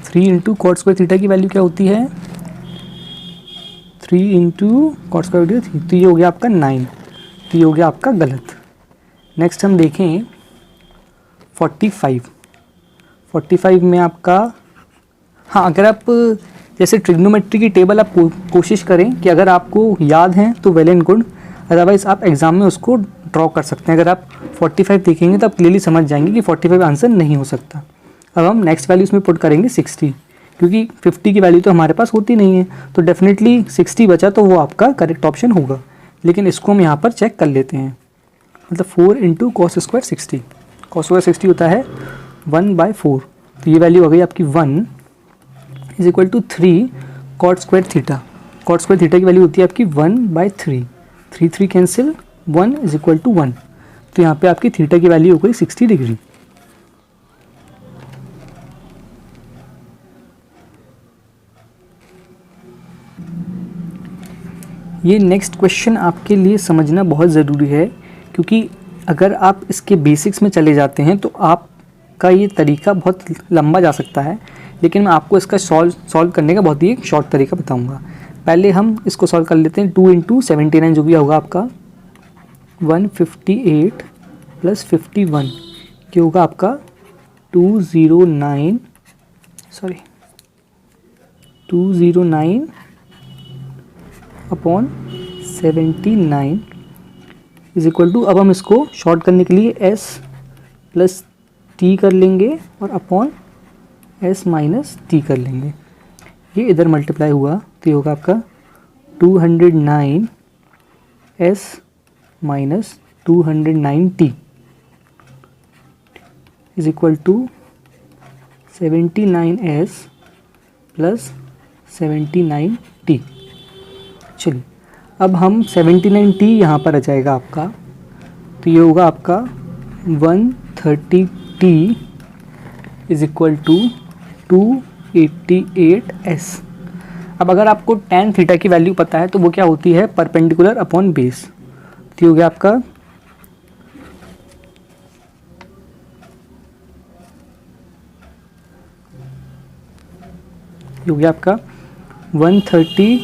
Speaker 1: 3 into cot square theta की वैल्यू क्या होती है 3 इंटू कॉट स्क्वायर थीटा 3, तो ये हो गया आपका 9, तो ये हो गया आपका गलत। नेक्स्ट हम देखें 45 में आपका, हाँ अगर आप जैसे ट्रिग्नोमेट्री की टेबल आप कोशिश करें कि अगर आपको याद है तो वेल एंड गुड, अदरवाइज आप एग्जाम में उसको ड्रॉ कर सकते हैं। अगर आप 45 देखेंगे तो आप क्लियरली समझ जाएंगे कि 45 आंसर नहीं हो सकता। अब हम नेक्स्ट वैल्यू इसमें पुट करेंगे 60, क्योंकि 50 की वैल्यू तो हमारे पास होती नहीं है, तो डेफिनेटली 60 बचा तो वो आपका करेक्ट ऑप्शन होगा। लेकिन इसको हम यहाँ पर चेक कर लेते हैं, मतलब 4 into cos square 60, cos square 60 होता है 1/4, तो ये वैल्यू आ गई आपकी 1 is equal to 3 cot square theta. Cot square theta की वैल्यू होती है आपकी 1/3, 3 कैंसिल 1 इज इक्वल टू 1, तो यहाँ पे आपकी थीटा की वैल्यू हो गई 60 डिग्री। ये नेक्स्ट क्वेश्चन आपके लिए समझना बहुत ज़रूरी है, क्योंकि अगर आप इसके बेसिक्स में चले जाते हैं तो आपका ये तरीका बहुत लंबा जा सकता है, लेकिन मैं आपको इसका सॉल्व करने का बहुत ही एक शॉर्ट तरीका बताऊंगा। पहले हम इसको सॉल्व कर लेते हैं। 2 इंटू 79 जो भी होगा आपका 158 प्लस 51, क्या होगा आपका 209 अपॉन 79 इज इक्वल टू, अब हम इसको शॉर्ट करने के लिए s प्लस टी कर लेंगे और अपॉन s माइनस टी कर लेंगे। ये इधर मल्टीप्लाई हुआ तो ये होगा आपका 209 s minus 209t is equal to 79s plus 79t। चलिए अब हम 79t यहाँ पर आ जाएगा आपका, तो ये होगा आपका 130t is equal to 288s। अब अगर आपको tan थीटा की वैल्यू पता है तो वो क्या होती है परपेंडिकुलर अपॉन बेस, तो ये हो गया आपका ये हो गया आपका 130p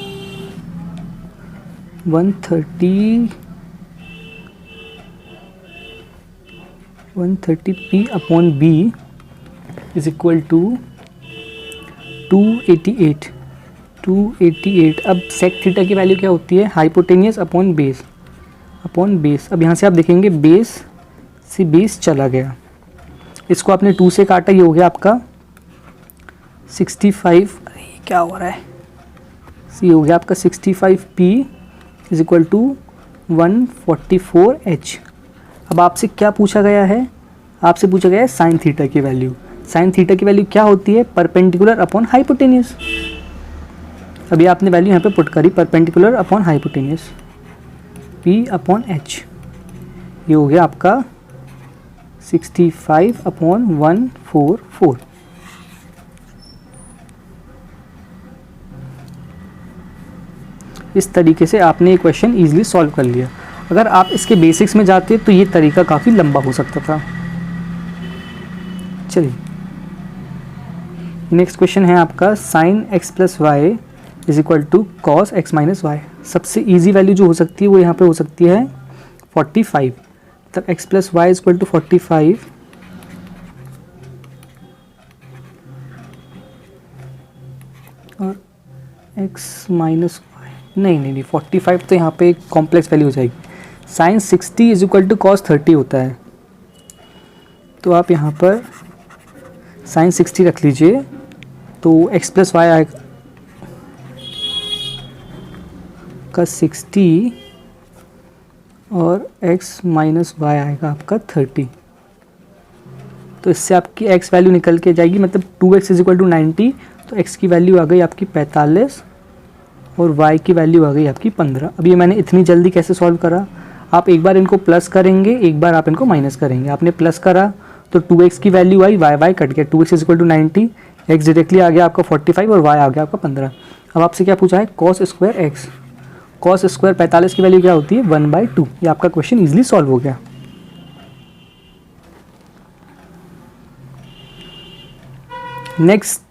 Speaker 1: upon b is equal to 288। अब सेक थीटा की वैल्यू क्या होती है हाइपोटेनियस अपॉन बेस। अब यहाँ से आप देखेंगे बेस से बेस चला गया, इसको आपने 2 से काटा, ये हो गया आपका 65। अरे क्या हो रहा है, ये हो गया आपका 65p is equal to 144h। अब आपसे क्या पूछा गया है, आपसे पूछा गया है साइन थीटा की वैल्यू। साइन थीटा की वैल्यू क्या होती है परपेंडिकुलर अपॉन हाइपोटेनियस। अभी आपने वैल्यू यहाँ पे पुट करी perpendicular upon hypotenuse p upon h। ये हो गया आपका 65/144। इस तरीके से आपने ये क्वेश्चन ईजिली सॉल्व कर लिया। अगर आप इसके बेसिक्स में जाते तो ये तरीका काफ़ी लंबा हो सकता था। चलिए नेक्स्ट क्वेश्चन है आपका sin x plus Y is equal to cos X minus Y. सबसे इजी वैल्यू जो हो सकती है वो यहाँ पे हो सकती है 45। तो x plus Y is equal to 45 और x माइनस वाई, नहीं 45 तो यहाँ पे एक कॉम्प्लेक्स वैल्यू हो जाएगी। sin 60 is equal to cos 30 होता है, तो आप यहाँ पर sin 60 रख लीजिए, तो x प्लस वाई आएगा का 60 और x माइनस वाई आएगा आपका 30। तो इससे आपकी x वैल्यू निकल के जाएगी, मतलब 2x इज इक्वल टू 90, तो x की वैल्यू आ गई आपकी 45 और y की वैल्यू आ गई आपकी 15। अब ये मैंने इतनी जल्दी कैसे सॉल्व करा, आप एक बार इनको प्लस करेंगे, एक बार आप इनको माइनस करेंगे। आपने प्लस करा तो 2x की वैल्यू आई, y कट गया, 2x is equal to 90, x directly आ गया आपका 45 और y आ गया आपका 15। अब आपसे क्या पूछा है, cos square x. Cos square 45 की वैल्यू क्या होती है 1/2। ये आपका क्वेश्चन इजीली सॉल्व हो गया। नेक्स्ट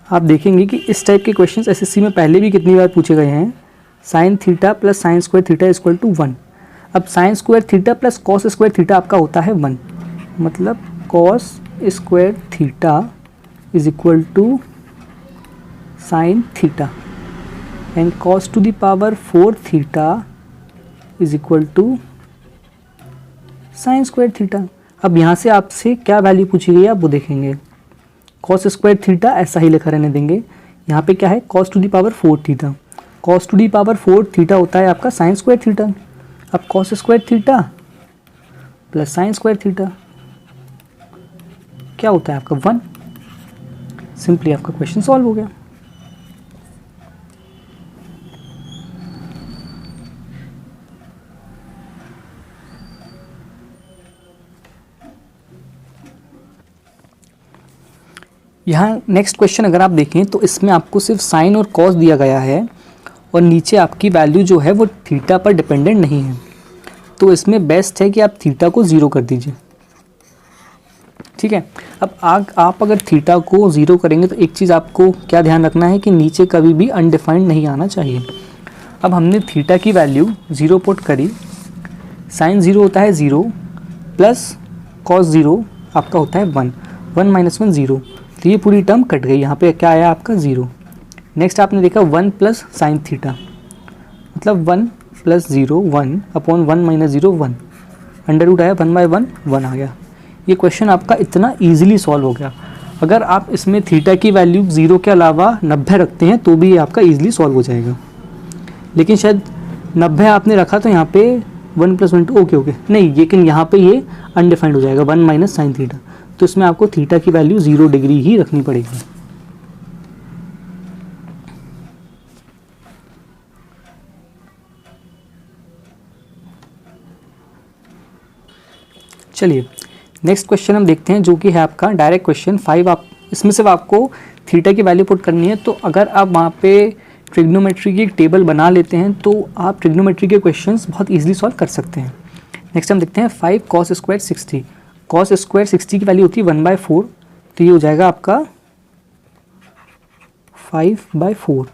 Speaker 1: आप देखेंगे कि इस टाइप के क्वेश्चंस एसएससी में पहले भी कितनी बार पूछे गए हैं। Sine theta plus sine square theta is equal to 1। अब sine square theta plus cos square theta आपका होता है 1, मतलब cos square theta is equal to sine theta and cos to the power 4 theta is equal to sine square theta. अब यहाँ से आपसे क्या वैल्यू पूछी गई है आप वो देखेंगे। cos स्क्वायर थीटा ऐसा ही लिखा रहने देंगे, यहाँ पे क्या है cos to the power 4 theta. cos to the power 4 theta होता है आपका साइन स्क्वायर थीटा। अब cos square theta plus sine square theta क्या होता है आपका 1। सिंपली आपका क्वेश्चन सॉल्व हो गया। यहाँ नेक्स्ट क्वेश्चन अगर आप देखें तो इसमें आपको सिर्फ साइन और कॉस दिया गया है और नीचे आपकी वैल्यू जो है वो थीटा पर डिपेंडेंट नहीं है, तो इसमें बेस्ट है कि आप थीटा को 0 कर दीजिए। ठीक है, अब आप अगर थीटा को 0 करेंगे तो एक चीज़ आपको क्या ध्यान रखना है कि नीचे कभी भी अनडिफाइंड नहीं आना चाहिए। अब हमने थीटा की वैल्यू 0 पुट करी, साइन 0 होता है 0 प्लस कॉस 0 आपका होता है 1, 1 माइनस 1 0, तो ये पूरी टर्म कट गई, यहाँ पे क्या आया आपका 0। नेक्स्ट आपने देखा 1 प्लस साइन थीटा, मतलब 1 plus 0 1 upon 1 minus 0 1, under root आया 1/1 1 आ गया। ये क्वेश्चन आपका इतना इजीली सॉल्व हो गया। अगर आप इसमें थीटा की वैल्यू 0 के अलावा 90 रखते हैं तो भी ये आपका इजीली सॉल्व हो जाएगा, लेकिन शायद 90 आपने रखा तो यहाँ पे 1 प्लस 1 ओके नहीं, लेकिन यहाँ पे ये अनडिफाइंड हो जाएगा 1 माइनस साइन थीटा, तो इसमें आपको थीटा की वैल्यू 0 डिग्री ही रखनी पड़ेगी। चलिए नेक्स्ट क्वेश्चन हम देखते हैं, जो कि है आपका डायरेक्ट क्वेश्चन 5। आप इसमें सिर्फ आपको थीटा की वैल्यू पुट करनी है, तो अगर आप वहाँ पे ट्रिग्नोमेट्री की एक टेबल बना लेते हैं तो आप ट्रिग्नोमेट्री के क्वेश्चंस बहुत इजीली सॉल्व कर सकते हैं। नेक्स्ट हम देखते हैं 5 cos स्क्वायर 60। cos स्क्वायर 60 की वैल्यू होती है 1/4, तो ये हो जाएगा आपका 5/4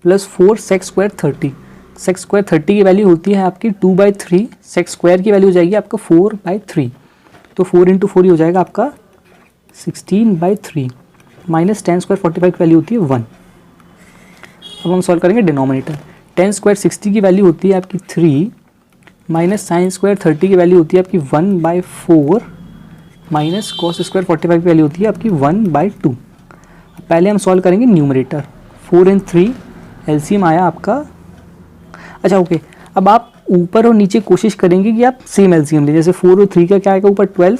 Speaker 1: plus 4 sec square 30। sec square 30 की वैल्यू होती है आपकी 2/3, sec स्क्वायर की वैल्यू हो जाएगी आपका 4/3, तो 4 × 4 ही हो जाएगा आपका 16/3 माइनस 10 स्क्वायर 45 की वैल्यू होती है 1। अब हम सॉल्व करेंगे डिनोमिनेटर। 10 स्क्वायर 60 की वैल्यू होती है आपकी 3 माइनस साइन स्क्वायर 30 की वैल्यू होती है आपकी 1/4 माइनस कॉस स्क्वायर 45 की वैल्यू होती है आपकी 1/2। पहले हम सॉल्व करेंगे न्यूमरेटर। 4 and 3 एलसीएम आया आपका, अच्छा ओके। अब आप ऊपर और नीचे कोशिश करेंगे कि आप सेम एलसीएम लें, जैसे 4 और 3 का क्या आएगा ऊपर 12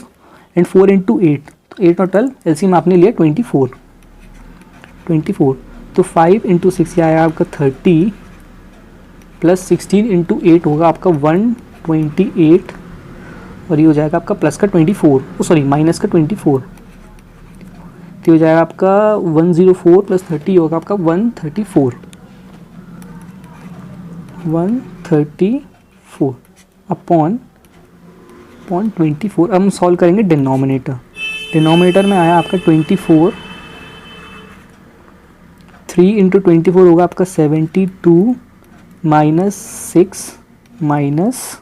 Speaker 1: एंड 4 × 8, तो 8 और 12 एलसीएम आपने लिया 24, तो 5 × 6 आया आपका 30 प्लस 16 × 8 होगा आपका 120 28 और ये हो जाएगा आपका प्लस का 24, सॉरी माइनस का 24, तो हो जाएगा आपका 104 प्लस 30 होगा आपका 134 अपॉन 24। अब हम सॉल्व करेंगे डिनोमिनेटर में आया आपका 24, 3 इंटू 24 होगा आपका 72 माइनस 6 माइनस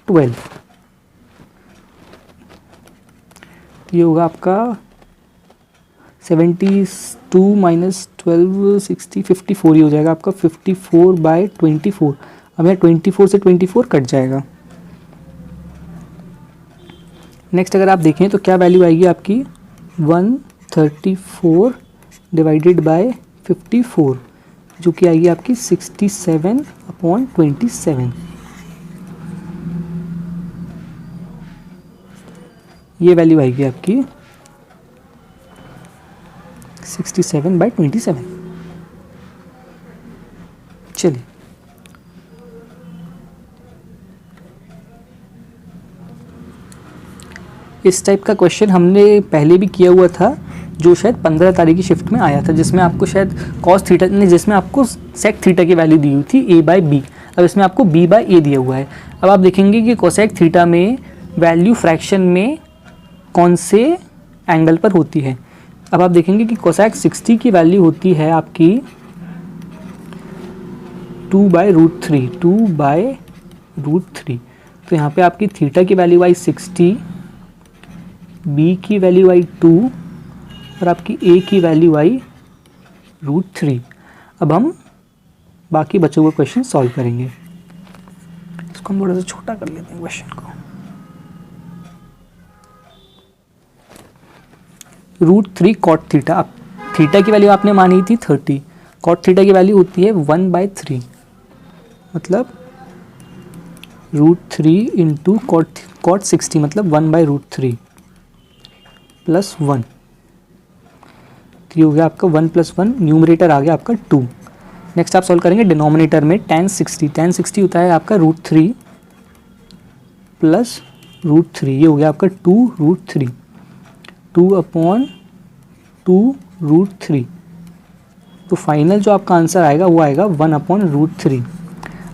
Speaker 1: 12, ये होगा आपका 72 माइनस 12 60 54, ये हो जाएगा आपका 54/24। अब यहाँ 24 से 24 कट जाएगा। नेक्स्ट अगर आप देखें तो क्या वैल्यू आएगी आपकी 134 डिवाइडेड बाय 54, जो कि आएगी आपकी 67/27। ये वैल्यू आएगी आपकी 67/27। चलिए इस टाइप का क्वेश्चन हमने पहले भी किया हुआ था, जो शायद 15 तारीख की शिफ्ट में आया था, जिसमें आपको शायद कॉस थीटा ने, जिसमें आपको सेक थीटा की वैल्यू दी हुई थी a/b। अब इसमें आपको b/a दिया हुआ है। अब आप देखेंगे कि कोसेक थीटा में वैल्यू फ्रैक्शन में कौन से एंगल पर होती है। अब आप देखेंगे कि कोसेक 60 की वैल्यू होती है आपकी 2/√3। तो यहाँ पे आपकी थीटा की वैल्यू आई 60, b की वैल्यू आई 2 और आपकी a की वैल्यू आई √3। अब हम बाकी बचे हुए क्वेश्चन सॉल्व करेंगे। इसको हम थोड़ा सा छोटा कर लेते हैं क्वेश्चन को। √3 कॉट थीटा। अब थीटा की वैल्यू आपने मानी थी 30, कॉट थीटा की वैल्यू होती है 1/3, मतलब √3 इंटू कॉट 60 मतलब 1/√3 प्लस 1, तो ये हो गया आपका 1 + 1, न्यूमरेटर आ गया आपका 2। नेक्स्ट आप सॉल्व करेंगे डिनोमिनेटर में tan 60 होता है आपका √3 प्लस √3, ये हो गया आपका 2√3, 2/2√3। तो फाइनल जो आपका आंसर आएगा वो आएगा 1/√3।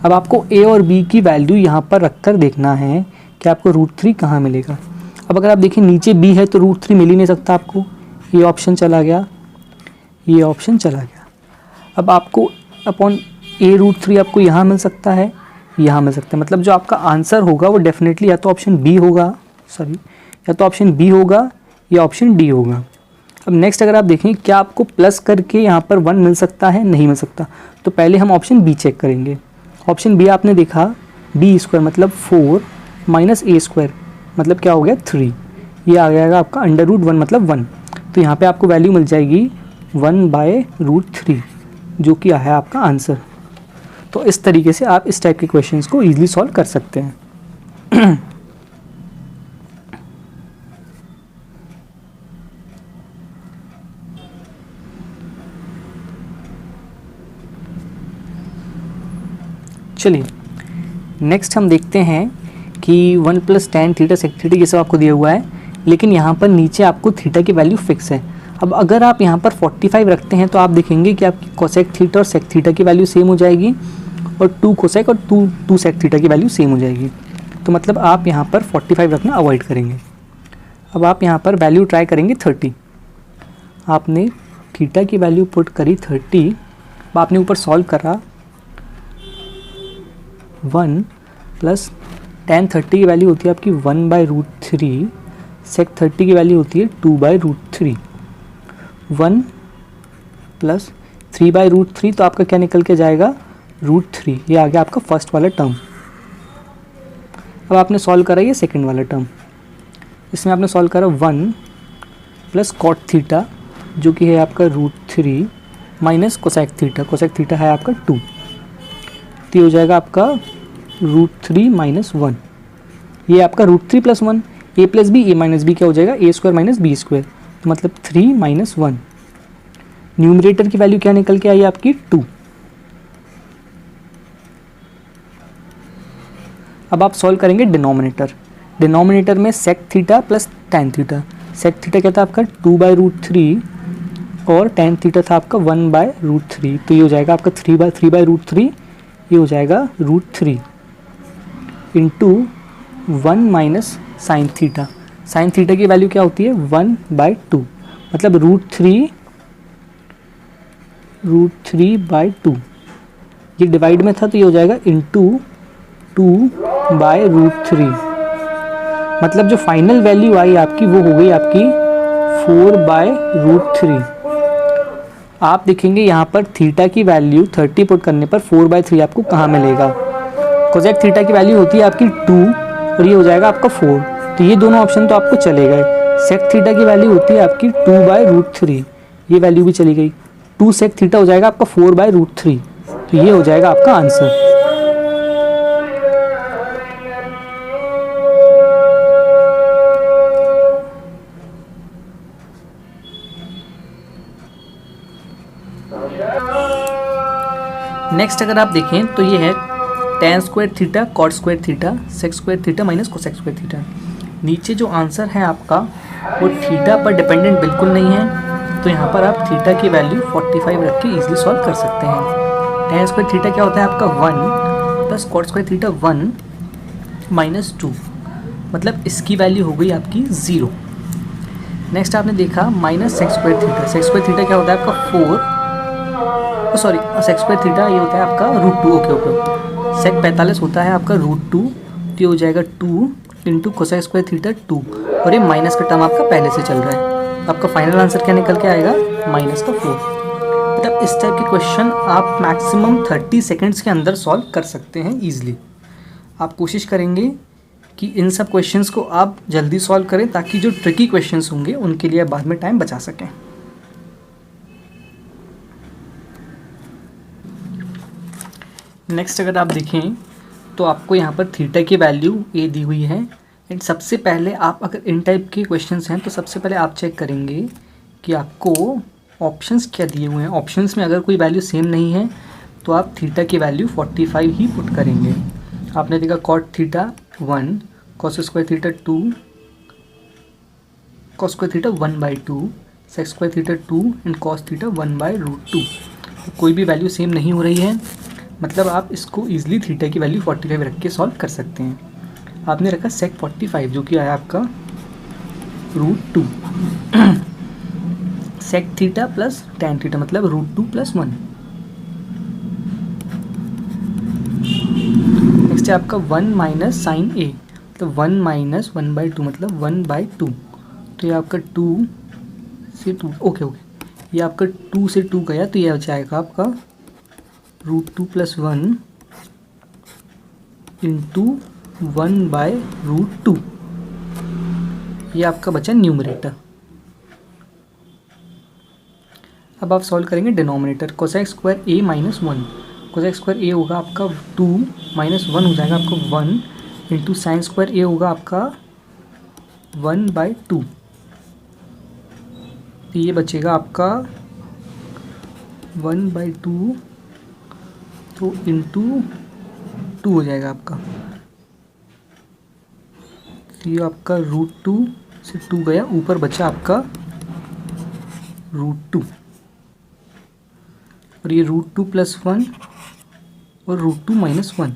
Speaker 1: अब आपको a और b की वैल्यू यहाँ पर रखकर देखना है कि आपको √3 कहाँ मिलेगा। अब अगर आप देखें नीचे b है तो √3 मिल ही नहीं सकता आपको, ये ऑप्शन चला गया, ये ऑप्शन चला गया। अब आपको अपॉन a√3 आपको यहाँ मिल सकता है, यहाँ मिल सकता है, मतलब जो आपका आंसर होगा वो डेफिनेटली या तो ऑप्शन बी होगा, या तो ऑप्शन बी होगा या ऑप्शन डी होगा। अब नेक्स्ट अगर आप देखें क्या आपको प्लस करके यहाँ पर 1 मिल सकता है, नहीं मिल सकता। तो पहले हम ऑप्शन बी चेक करेंगे। ऑप्शन बी आपने देखा b² मतलब 4 माइनस a² मतलब क्या हो गया 3, ये आ जाएगा आपका √1 मतलब 1। तो यहाँ पे आपको वैल्यू मिल जाएगी 1/√3, जो कि है आपका आंसर। तो इस तरीके से आप इस टाइप के क्वेश्चंस को ईजिली सॉल्व कर सकते हैं। चलिए नेक्स्ट हम देखते हैं कि 1 + tan थीटा sec थीटा ये सब आपको दिया हुआ है, लेकिन यहाँ पर नीचे आपको थीटा की वैल्यू फिक्स है। अब अगर आप यहाँ पर 45 रखते हैं तो आप देखेंगे कि आपकी कोसेक थीटा और सेक थीटा की वैल्यू सेम हो जाएगी, और 2 कोसेक और 2 सेक थीटा की वैल्यू सेम हो जाएगी। तो मतलब आप यहाँ पर 45 रखना अवॉइड करेंगे। अब आप यहाँ पर वैल्यू ट्राई करेंगे 30। आपने थीटा की वैल्यू पुट करी 30, आपने ऊपर सॉल्व करा 1 + tan 30 की वैल्यू होती है आपकी 1/√3, sec 30 की वैल्यू होती है 2/√3, 1 + 3/√3, तो आपका क्या निकल के जाएगा √3, ये आ गया आपका फर्स्ट वाला टर्म। अब आपने सॉल्व करा ये सेकंड वाला टर्म, इसमें आपने सॉल्व करा 1 + cot थीटा जो कि है आपका √3 माइनस कोसेक थीटा है आपका 2, तो हो जाएगा आपका √3 - 1, ये आपका √3 + 1, a + b, a - b क्या हो जाएगा a² - b², तो मतलब 3 - 1। न्यूमरेटर की वैल्यू क्या निकल के आई आपकी 2। अब आप सॉल्व करेंगे डिनोमिनेटर में sec theta plus tan theta. Sec theta क्या था आपका 2/√3 और टेन थीटा था आपका 1/√3, तो ये हो जाएगा आपका 3/√3, ये हो जाएगा √3 into 1 minus sine theta. Sine theta की वैल्यू क्या होती है 1/2, मतलब √3/2। ये डिवाइड में था तो ये हो जाएगा इंटू 2/√3, मतलब जो फाइनल वैल्यू आई आपकी वो हो गई आपकी 4/√3। आप देखेंगे यहाँ पर थीटा की वैल्यू 30 पुट करने पर 4/3 आपको कहाँ मिलेगा। कोसेक थीटा की वैल्यू होती है आपकी 2 और ये हो जाएगा आपका 4, तो ये दोनों ऑप्शन तो आपको चले गए। सेक थीटा की वैल्यू होती है आपकी 2/√3, ये वैल्यू भी चली गई। 2 सेक थीटा हो जाएगा आपका 4/√3, तो ये हो जाएगा आपका आंसर। नेक्स्ट अगर आप देखें तो ये है tan square theta cot square theta sec square theta minus cosec square theta. नीचे जो आंसर है आपका वो थीटा पर डिपेंडेंट बिल्कुल नहीं है, तो यहाँ पर आप थीटा की वैल्यू 45 रख के ईजिली सॉल्व कर सकते हैं। tan स्क्वायर थीटा क्या होता है आपका 1 plus cot square theta 1 minus 2, मतलब इसकी वैल्यू हो गई आपकी 0। नेक्स्ट आपने देखा minus sec square theta. Sec square theta क्या होता है आपका 4, सॉरी सेक स्क्वायर थीटा ये होता है आपका √2। ओके सेक 45 होता है आपका √2, तो ये हो जाएगा 2 इंटू कोसेक स्क्वायर थीटा 2, और ये माइनस का टर्म आपका पहले से चल रहा है। आपका फाइनल आंसर क्या निकल के आएगा -4। मतलब इस टाइप के क्वेश्चन आप मैक्सिमम 30 सेकेंड्स के अंदर सॉल्व कर सकते हैं ईजिली। आप कोशिश करेंगे कि इन सब क्वेश्चंस को आप जल्दी सॉल्व करें ताकि जो ट्रिकी क्वेश्चंस होंगे उनके लिए बाद में टाइम बचा सकें। नेक्स्ट अगर आप देखें तो आपको यहाँ पर थीटा की वैल्यू ए दी हुई है। एंड सबसे पहले आप अगर इन टाइप के क्वेश्चंस हैं तो सबसे पहले आप चेक करेंगे कि आपको ऑप्शंस क्या दिए हुए हैं। ऑप्शंस में अगर कोई वैल्यू सेम नहीं है तो आप थीटा की वैल्यू 45 ही पुट करेंगे। आपने देखा cot theta 1, cos square theta 2, cos square theta 1/2, sec square theta 2 and cos theta 1/√2। कोई भी वैल्यू सेम नहीं हो रही है, मतलब आप इसको ईजिली थीटा की वैल्यू 45 रख के सॉल्व कर सकते हैं। आपने रखा सेक 45 जो कि आया आपका √2 sec theta plus tan theta मतलब √2 + 1। नेक्स्ट है आपका 1 माइनस साइन ए, मतलब 1 माइनस 1/2 मतलब 1/2, तो ये आपका 2 से 2 ओके ये आपका 2 से 2 गया तो ये हो जाएगा आपका √2 + 1 इंटू 1/√2। ये आपका बचा न्यूमरेटर। अब आप सॉल्व करेंगे डिनोमिनेटर। कोसेक स्क्वायर ए -1, कोसेक स्क्वायर ए होगा आपका 2 -1 हो जाएगा आपका 1 इंटू साइन स्क्वायर ए होगा आपका 1/2, तो ये बचेगा आपका 1/2 तो इंटू 2 हो जाएगा आपका, तो ये आपका √2 से 2 गया, ऊपर बचा आपका √2 और ये √2 + 1 और √2 - 1,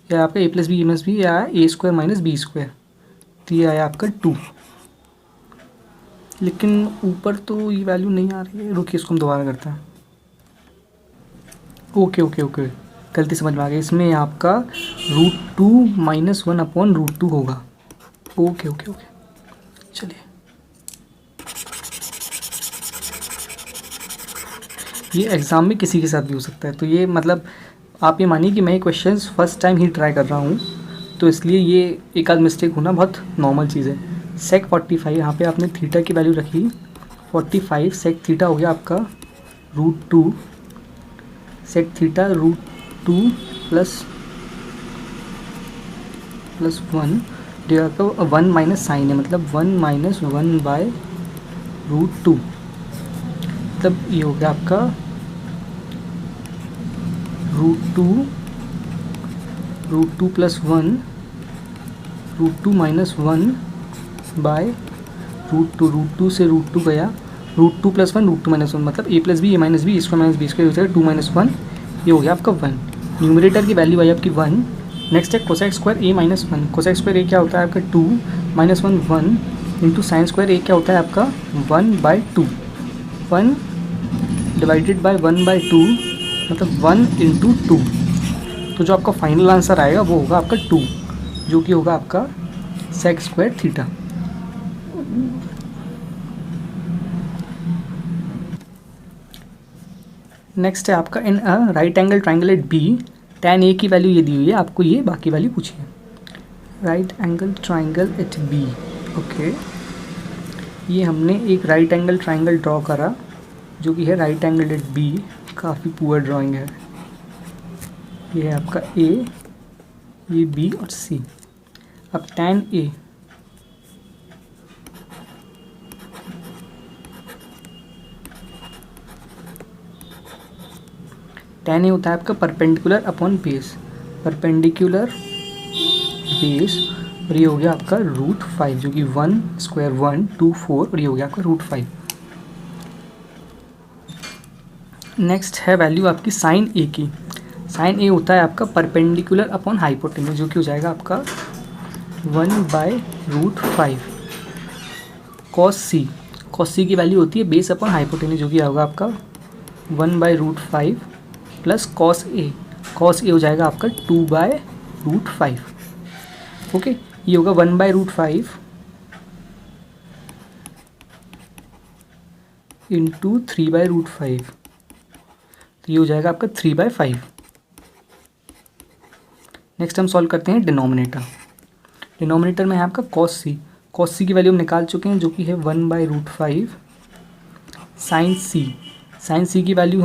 Speaker 1: या आपका a + b - b या a² - b², तो ये आया आपका 2। लेकिन ऊपर तो ये वैल्यू नहीं आ रही है, रुकिए इसको हम दोबारा करते हैं। ओके गलती समझ में आ गई, इसमें आपका √2 - 1/√2 होगा। ओके चलिए, ये एग्ज़ाम में किसी के साथ भी हो सकता है, तो ये मतलब आप ये मानिए कि मैं ये क्वेश्चंस फर्स्ट टाइम ही ट्राई कर रहा हूँ, तो इसलिए ये एक आध मिस्टेक होना बहुत नॉर्मल चीज़ है। सेक 45 यहाँ पे आपने थीटा की वैल्यू रखी 45, सेक थीटा हो गया आपका √2, सेक थीटा √2 + 1 जो आपका 1 माइनस साइन है, मतलब 1 - 1/√2, मतलब ये हो गया आपका √2 + 1 √2 माइनस 1 बाय √2 से √2 गया, √2 + 1 √2 - 1 मतलब a + b a - b square minus b square हो जाएगा 2 - 1, ये हो गया आपका 1। न्यूमरेटर की वैल्यू आई आपकी 1। नेक्स्ट है cosec square a - 1, cosec square a क्या होता है आपका 2 - 1 1 इंटू साइन स्क्वायर a क्या होता है आपका 1/2, 1 डिवाइडेड बाय 1/2 मतलब 1 × 2। तो जो आपका फाइनल आंसर आएगा वो होगा आपका 2, जो कि होगा आपका सेक स्क्वायर थीटा। नेक्स्ट है आपका in a right angle triangle at B tan a की वैल्यू ये दी हुई है, आपको ये बाकी वैल्यू पूछी है। Right angle triangle at B, okay, ये हमने एक राइट एंगल ट्राइंगल ड्रॉ करा जो कि है राइट एंगल एट बी। काफ़ी पुअर ड्राइंग है। ये है आपका a, ये b और c। अब tan a tan a होता है आपका perpendicular upon base, perpendicular base, और ये हो गया आपका √5 जो कि 1² 1 2 4 और ये हो गया आपका √5। नेक्स्ट है वैल्यू आपकी साइन a की। साइन a होता है आपका परपेंडिकुलर अपॉन हाइपोटेन्यूज जो कि हो जाएगा आपका 1/√5। कॉस c की वैल्यू होती है बेस अपॉन हाइपोटेन्यूज जो कि होगा आपका 1/√5 प्लस कॉस a हो जाएगा आपका 2/√5। ओके, ये होगा 1/√5 इंटू 3/√5, तो ये हो जाएगा आपका 3/5। नेक्स्ट हम सॉल्व करते हैं डिनोमिनेटर। डिनोमिनेटर में है आपका कॉस c की वैल्यू हम निकाल चुके हैं जो कि है 1/√5 साइन c की वैल्यू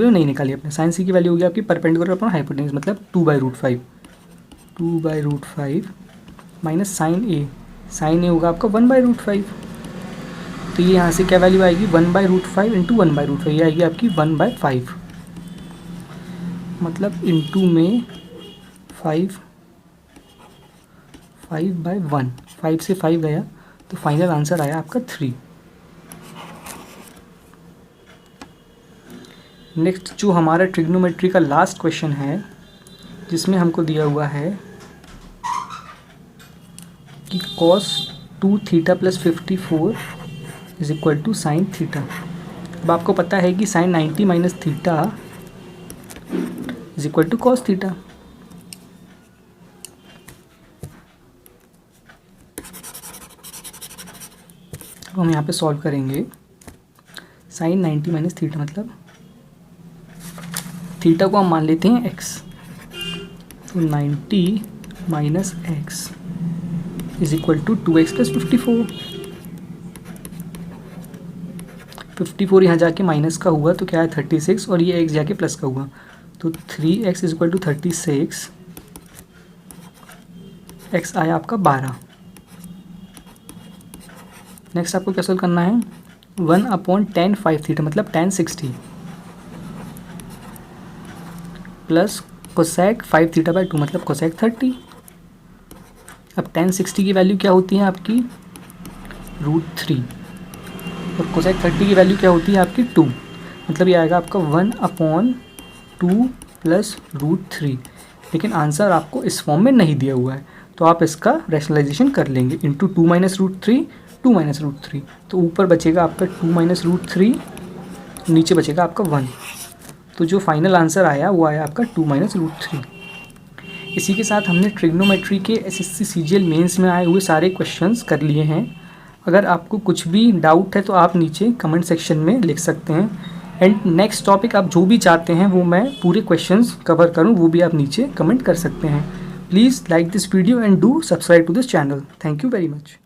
Speaker 1: नहीं निकाली अपने। साइन c की वैल्यू होगी आपकी परपेंडिकुलर अपॉन हाइपोटेन्यूज मतलब 2/√5 माइनस साइन a होगा आपका 1/√5। तो ये यहाँ से क्या वैल्यू आएगी 1/√5 इंटू 1/√5, ये आएगी आपकी 1/5 मतलब इंटू में 5/1, 5 से 5 गया तो फाइनल आंसर आया आपका 3। नेक्स्ट जो हमारा ट्रिग्नोमेट्री का लास्ट क्वेश्चन है जिसमें हमको दिया हुआ है कि cos 2θ + 54 is equal to sine theta. अब आपको पता है कि sine 90 minus theta is equal to cos theta. अब हम यहाँ पे सॉल्व करेंगे। साइन 90 माइनस थीटा मतलब थीटा को हम मान लेते हैं x, तो 90 minus x is equal to 2x + 54 यहाँ जाके माइनस का हुआ तो क्या है 36 और ये x जाके प्लस का हुआ तो 3x is equal to 36, x आया आपका 12। नेक्स्ट आपको क्या सॉल्व करना है 1/tan 5θ मतलब tan 60 प्लस कोसेक 5θ/2 मतलब कोसेक 30। अब tan 60 की वैल्यू क्या होती है आपकी √3 और कोसेक 30 की वैल्यू क्या होती है आपकी 2, मतलब ये आएगा आपका 1/2 प्लस √3। लेकिन आंसर आपको इस फॉर्म में नहीं दिया हुआ है तो आप इसका रैशनलाइजेशन कर लेंगे इंटू 2 - √3 2 - √3, तो ऊपर बचेगा आपका 2 - √3, नीचे बचेगा आपका 1, तो जो फाइनल आंसर आया वो आया आपका 2 - √3। इसी के साथ हमने ट्रिग्नोमेट्री के SSC CGL मेंस में आए हुए सारे क्वेश्चंस कर लिए हैं। अगर आपको कुछ भी डाउट है तो आप नीचे कमेंट सेक्शन में लिख सकते हैं एंड नेक्स्ट टॉपिक आप जो भी चाहते हैं वो मैं पूरे क्वेश्चंस कवर करूं वो भी आप नीचे कमेंट कर सकते हैं। Please like this video and do subscribe to this channel. Thank you very much.